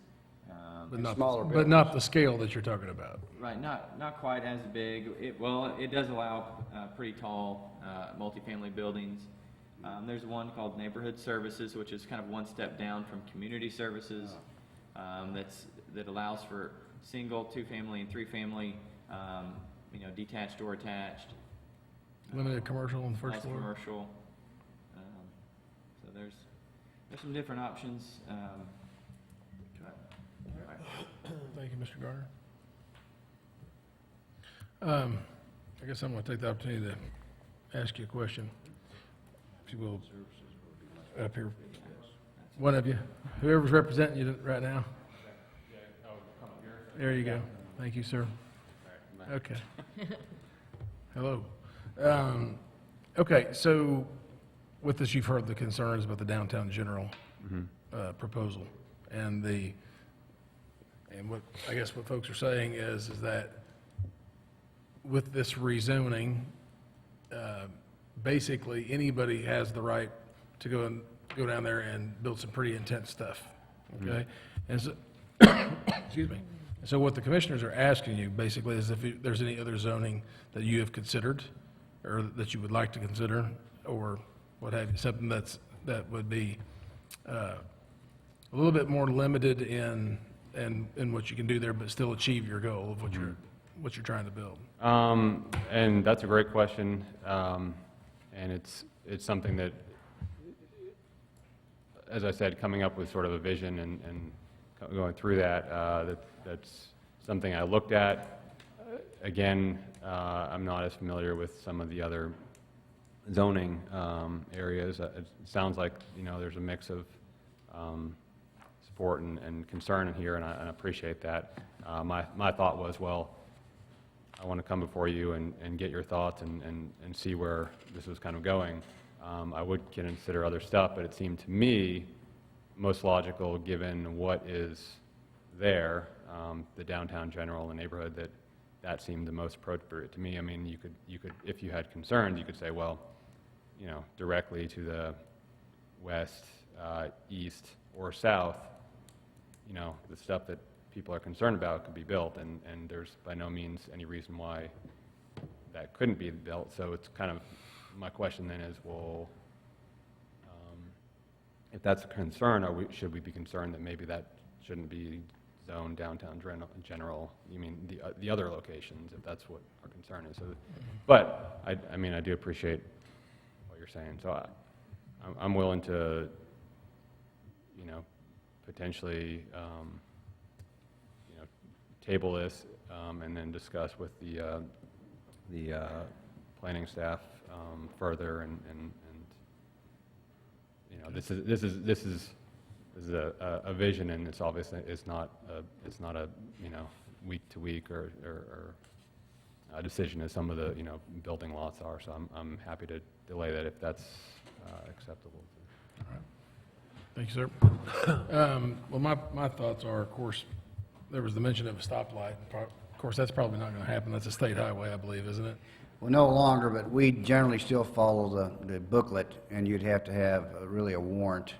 But not the scale that you're talking about. Right, not quite as big. It does allow pretty tall multifamily buildings. There's one called neighborhood services, which is kind of one step down from community services. That allows for single, two-family, and three-family, detached or attached. Limited commercial on the first floor? Commercial. So there's some different options. Thank you, Mr. Garner. I guess I'm going to take the opportunity to ask you a question, if you will, up here. One of you, whoever's representing you right now. There you go. Thank you, sir. Okay. Hello. Okay, so with this, you've heard the concerns about the downtown general proposal, and what I guess what folks are saying is that with this rezoning, basically anybody has the right to go down there and build some pretty intense stuff. Okay, and so excuse me. So what the commissioners are asking you basically is if there's any other zoning that you have considered, or that you would like to consider, or what have you, something that would be a little bit more limited in what you can do there, but still achieve your goal of what you're trying to build. And that's a great question, and it's something that, as I said, coming up with sort of a vision and going through that's something I looked at. Again, I'm not as familiar with some of the other zoning areas. It sounds like there's a mix of support and concern in here, and I appreciate that. My thought was, well, I want to come before you and get your thoughts and see where this was kind of going. I would consider other stuff, but it seemed to me most logical, given what is there, the downtown general, the neighborhood, that seemed the most appropriate to me. I mean, you could, if you had concerns, you could say, well, directly to the west, east, or south, the stuff that people are concerned about could be built, and there's by no means any reason why that couldn't be built, so it's kind of, my question then is, well, if that's a concern, should we be concerned that maybe that shouldn't be zoned downtown general? You mean the other locations, if that's what our concern is? So, but I mean, I do appreciate what you're saying. So I'm willing to, you know, potentially, you know, table this and then discuss with the planning staff further and you know, this is a vision, and it's obviously it's not a you know, week to week or a decision as some of the, you know, building lots are. So I'm happy to delay that if that's acceptable. All right. Thank you, sir. Well, my thoughts are, of course, there was the mention of a stoplight. Of course, that's probably not going to happen. That's a state highway, I believe, isn't it? Well, no longer, but we generally still follow the booklet, and you'd have to have really a warrant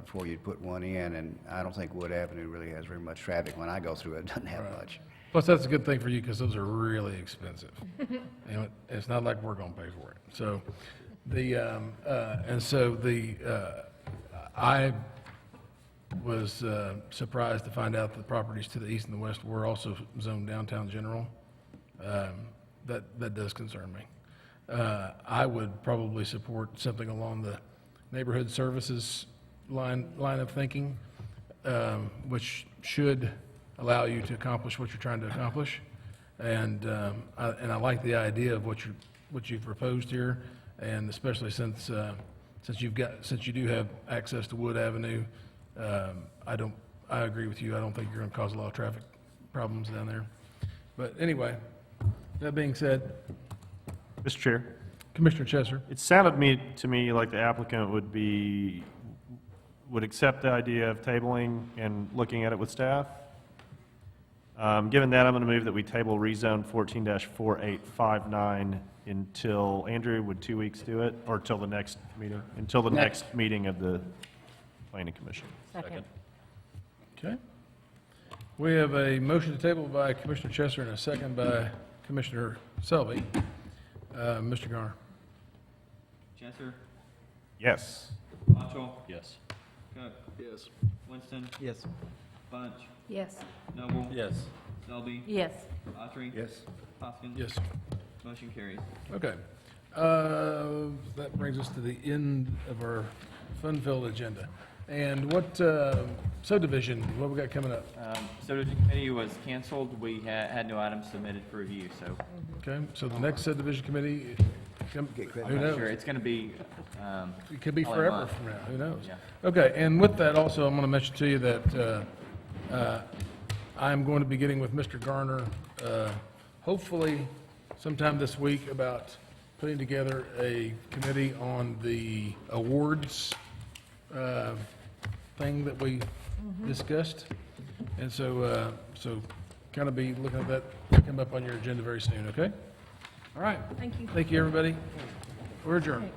before you'd put one in, and I don't think Wood Avenue really has very much traffic. When I go through it, it doesn't have much. Plus, that's a good thing for you because those are really expensive. And it's not like we're going to pay for it. So I was surprised to find out the properties to the east and the west were also zoned downtown general. That does concern me. I would probably support something along the neighborhood services line of thinking, which should allow you to accomplish what you're trying to accomplish. And I like the idea of what you've proposed here, and especially since you do have access to Wood Avenue, I agree with you. I don't think you're going to cause a lot of traffic problems down there. But anyway, that being said, Mr. Chair, Commissioner Chesser. it sounded to me like the applicant would accept the idea of tabling and looking at it with staff. Given that, I'm going to move that we table rezone 14-4859 until, Andrew, would 2 weeks do it, or till the next meeting? Until the next meeting of the Planning Commission. Second. Okay. We have a motion to table by Commissioner Chesser and a second by Commissioner Selby. Mr. Garner. Chesser, Yes. Marshall, Yes. Cook. Yes. Winston, Yes. Bunch, Yes. Noble, Yes. Selby, Yes. Autry. Yes. Hoskins. Yes. Motion carries. Okay. That brings us to the end of our fun-filled agenda. And what subdivision, what we got coming up? Subdivision committee was canceled. We had no items submitted for review, so Okay, so the next subdivision committee, who I'm not knows? sure. It's going to be, It could be probably a forever month. from now, who knows? Yeah. Okay, and with that also, I'm going to mention to you that I'm going to be getting with Mr. Garner, hopefully sometime this week, about putting together a committee on the awards thing that we discussed. And so kind of be looking at that, come up on your agenda very soon, okay? All right. Thank you. Thank you, everybody. We're adjourned.